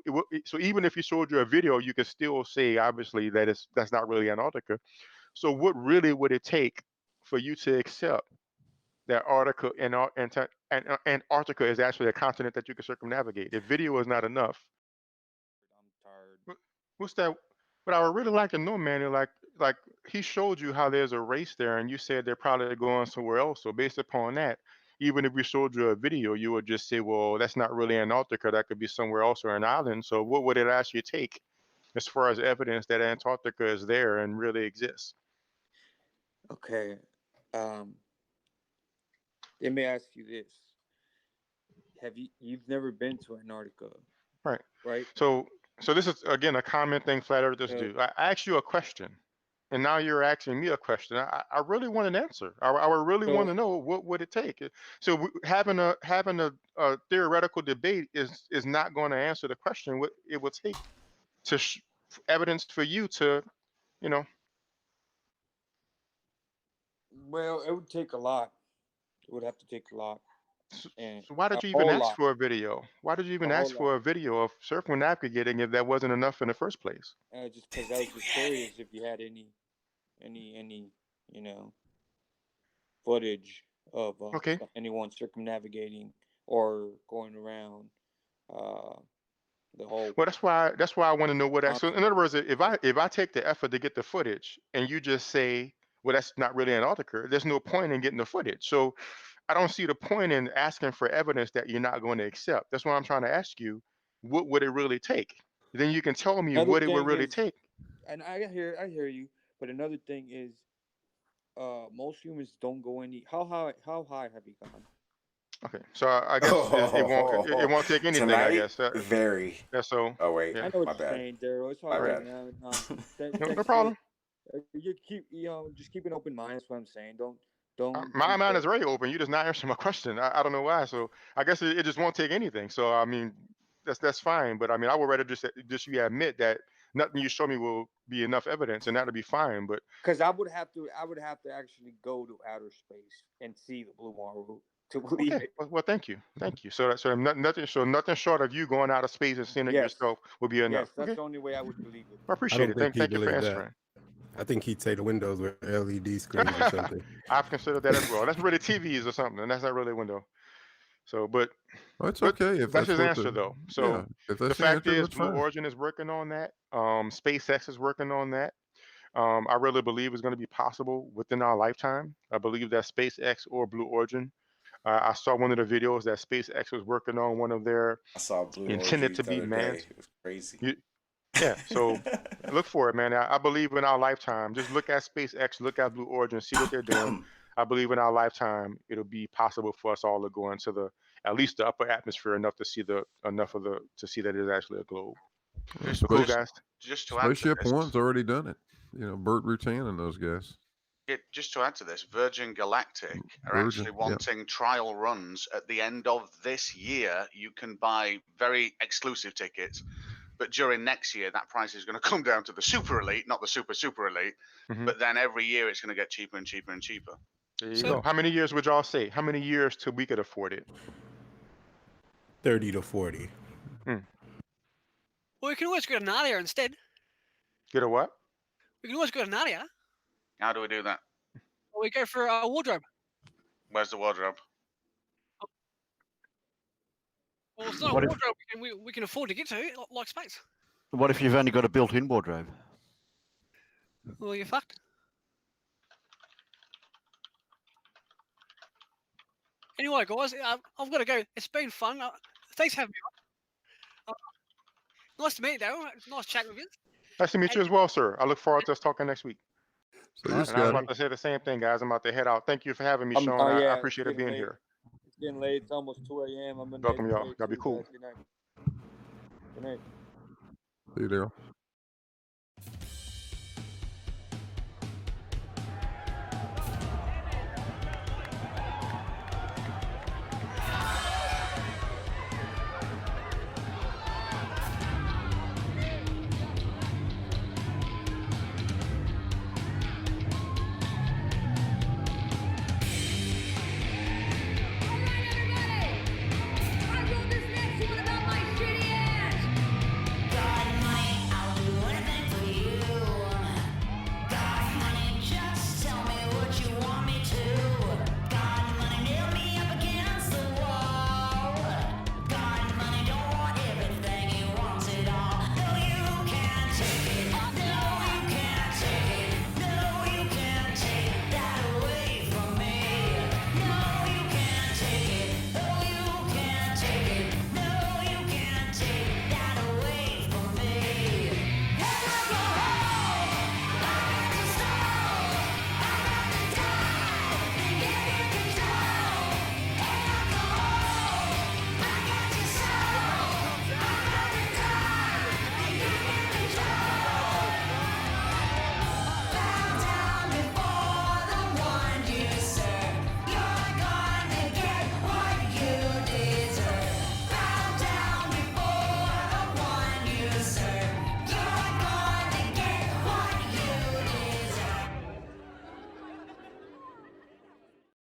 [SPEAKER 2] so even if you showed you a video, you could still say obviously that's not really Antarctica. So what really would it take for you to accept that Antarctica is actually a continent that you can circumnavigate? If video is not enough.
[SPEAKER 7] I'm tired.
[SPEAKER 2] What's that? But I would really like to know, Manny, like he showed you how there's a race there, and you said they're probably going somewhere else. So based upon that, even if we showed you a video, you would just say, well, that's not really Antarctica. That could be somewhere else or an island. So what would it actually take as far as evidence that Antarctica is there and really exists?
[SPEAKER 7] Okay. Let me ask you this: you've never been to Antarctica,
[SPEAKER 2] Right.
[SPEAKER 7] right?
[SPEAKER 2] So this is again a common thing flat earthers do. I asked you a question, and now you're asking me a question. I really want an answer. I would really want to know what would it take. So having a theoretical debate is not going to answer the question. What it would take to evidence for you to, you know.
[SPEAKER 7] Well, it would take a lot. It would have to take a lot. And
[SPEAKER 2] So why did
[SPEAKER 7] a
[SPEAKER 2] you even
[SPEAKER 7] whole
[SPEAKER 2] ask
[SPEAKER 7] lot.
[SPEAKER 2] for a video? Why did you even
[SPEAKER 7] A whole
[SPEAKER 2] ask for a video of circumnavigating if that wasn't enough in the first place?
[SPEAKER 7] Just because I was just curious if you had any footage of
[SPEAKER 2] Okay.
[SPEAKER 7] anyone circumnavigating or going around the whole.
[SPEAKER 2] Well, that's why I want to know what. So in
[SPEAKER 7] continent.
[SPEAKER 2] other words, if I take the effort to get the footage, and you just say, well, that's not really Antarctica, there's no point in getting the footage. So I don't see the point in asking for evidence that you're not going to accept. That's why I'm trying to ask you, what would it really take? Then you can tell me
[SPEAKER 7] Another
[SPEAKER 2] what it would
[SPEAKER 7] thing
[SPEAKER 2] really
[SPEAKER 7] is,
[SPEAKER 2] take.
[SPEAKER 7] and I hear you, but another thing is, most humans don't go any. How high have you gone?
[SPEAKER 2] Okay, so I guess it won't take anything. I
[SPEAKER 1] Tonight,
[SPEAKER 2] guess.
[SPEAKER 1] very.
[SPEAKER 2] Yeah. So
[SPEAKER 1] Oh wait,
[SPEAKER 2] yeah.
[SPEAKER 7] I know what
[SPEAKER 1] my
[SPEAKER 7] you're
[SPEAKER 1] bad.
[SPEAKER 7] saying, Darryl. It's
[SPEAKER 1] My
[SPEAKER 7] all right,
[SPEAKER 1] bad.
[SPEAKER 7] man.
[SPEAKER 2] No problem.
[SPEAKER 7] You keep, just keep an open mind. That's what I'm saying. Don't
[SPEAKER 2] My
[SPEAKER 7] think
[SPEAKER 2] mind
[SPEAKER 7] that.
[SPEAKER 2] is very open. You just not answering my question. I don't know why. So I guess it just won't take anything. So I mean, that's fine. But I mean, I would rather just you admit that nothing you show me will be enough evidence, and that'll be fine. But
[SPEAKER 7] Because I would have to actually go to outer space and see the blue marble to believe
[SPEAKER 2] okay.
[SPEAKER 7] it.
[SPEAKER 2] Well, thank you. So nothing short of you going out of space and seeing it
[SPEAKER 7] Yes.
[SPEAKER 2] yourself will be enough.
[SPEAKER 7] Yes, that's
[SPEAKER 2] Okay.
[SPEAKER 7] the only way I would believe it.
[SPEAKER 2] I appreciate it.
[SPEAKER 8] think he
[SPEAKER 2] Thank you for
[SPEAKER 8] believed that.
[SPEAKER 2] answering.
[SPEAKER 8] I think he'd say the windows were LED screens or something.
[SPEAKER 2] I've considered that as well. That's really TVs or something, and that's not really a window. So, but
[SPEAKER 4] Well, it's
[SPEAKER 2] but
[SPEAKER 4] okay if
[SPEAKER 2] that's
[SPEAKER 4] that's
[SPEAKER 2] his
[SPEAKER 4] what
[SPEAKER 2] answer
[SPEAKER 4] the
[SPEAKER 2] though. So
[SPEAKER 4] yeah. If
[SPEAKER 2] the
[SPEAKER 4] that's the
[SPEAKER 2] fact
[SPEAKER 4] answer,
[SPEAKER 2] is,
[SPEAKER 4] that's
[SPEAKER 2] Blue
[SPEAKER 4] fine.
[SPEAKER 2] Origin is working on that. SpaceX is working on that. I really believe it's going to be possible within our lifetime. I believe that SpaceX or Blue Origin. I saw one of the videos that SpaceX was working on one of their
[SPEAKER 1] I saw Blue
[SPEAKER 2] intended
[SPEAKER 1] Orgy
[SPEAKER 2] to
[SPEAKER 1] the
[SPEAKER 2] be
[SPEAKER 1] other
[SPEAKER 2] manned.
[SPEAKER 1] day. It was crazy.
[SPEAKER 2] Yeah, so look for it, man. I believe in our lifetime. Just look at SpaceX, look at Blue Origin, see what they're doing. I believe in our lifetime it'll be possible for us all to go into at least the upper atmosphere enough to see that it is actually a globe.
[SPEAKER 4] Well,
[SPEAKER 2] So cool,
[SPEAKER 4] space,
[SPEAKER 2] guys.
[SPEAKER 9] Just to add to
[SPEAKER 4] Spaceship
[SPEAKER 9] this,
[SPEAKER 4] One's already done it. Burt Rutan and those guys.
[SPEAKER 9] just to add to this, Virgin Galactic are
[SPEAKER 4] Virgin,
[SPEAKER 9] actually wanting trial runs at the end of this year. You can buy very exclusive tickets, but during next year, that price is going to come down to the super elite, not the super elite.
[SPEAKER 2] Mhm.
[SPEAKER 9] But then every year, it's going to get cheaper and cheaper and cheaper.
[SPEAKER 2] There you go. How many years would y'all say? How many years till we could afford it?
[SPEAKER 8] 30 to 40.
[SPEAKER 6] Well, we can always go to Narnia instead.
[SPEAKER 2] Get a what?
[SPEAKER 6] We can always go to Narnia.
[SPEAKER 9] How do we do that?
[SPEAKER 6] Or we go for a wardrobe.
[SPEAKER 9] Where's the wardrobe?
[SPEAKER 6] Well, it's not
[SPEAKER 10] What
[SPEAKER 6] a
[SPEAKER 10] if-
[SPEAKER 6] wardrobe we can afford to get to, like space.
[SPEAKER 10] What if you've only got a built-in wardrobe?
[SPEAKER 6] Well, you're fucked. Anyway, guys, I've got to go. It's been fun. Thanks for having me on. Nice to meet you, Darryl. Nice chatting with you.
[SPEAKER 2] Nice to meet you as well, sir. I look forward to us talking next week.
[SPEAKER 4] So you
[SPEAKER 2] And I'm
[SPEAKER 4] Scotty.
[SPEAKER 2] about to say the same thing, guys. I'm about to head out. Thank you for having me,
[SPEAKER 7] Oh,
[SPEAKER 2] Sean. I
[SPEAKER 7] yeah,
[SPEAKER 2] appreciate
[SPEAKER 7] it's
[SPEAKER 2] it being
[SPEAKER 7] getting late.
[SPEAKER 2] here.
[SPEAKER 7] It's getting late. It's almost 2 a.m. I'm gonna
[SPEAKER 2] Welcome,
[SPEAKER 7] head to
[SPEAKER 2] y'all.
[SPEAKER 7] bed
[SPEAKER 2] Y'all be
[SPEAKER 7] too,
[SPEAKER 2] cool.
[SPEAKER 7] guys. Good night. Good night.
[SPEAKER 4] See you, Darryl.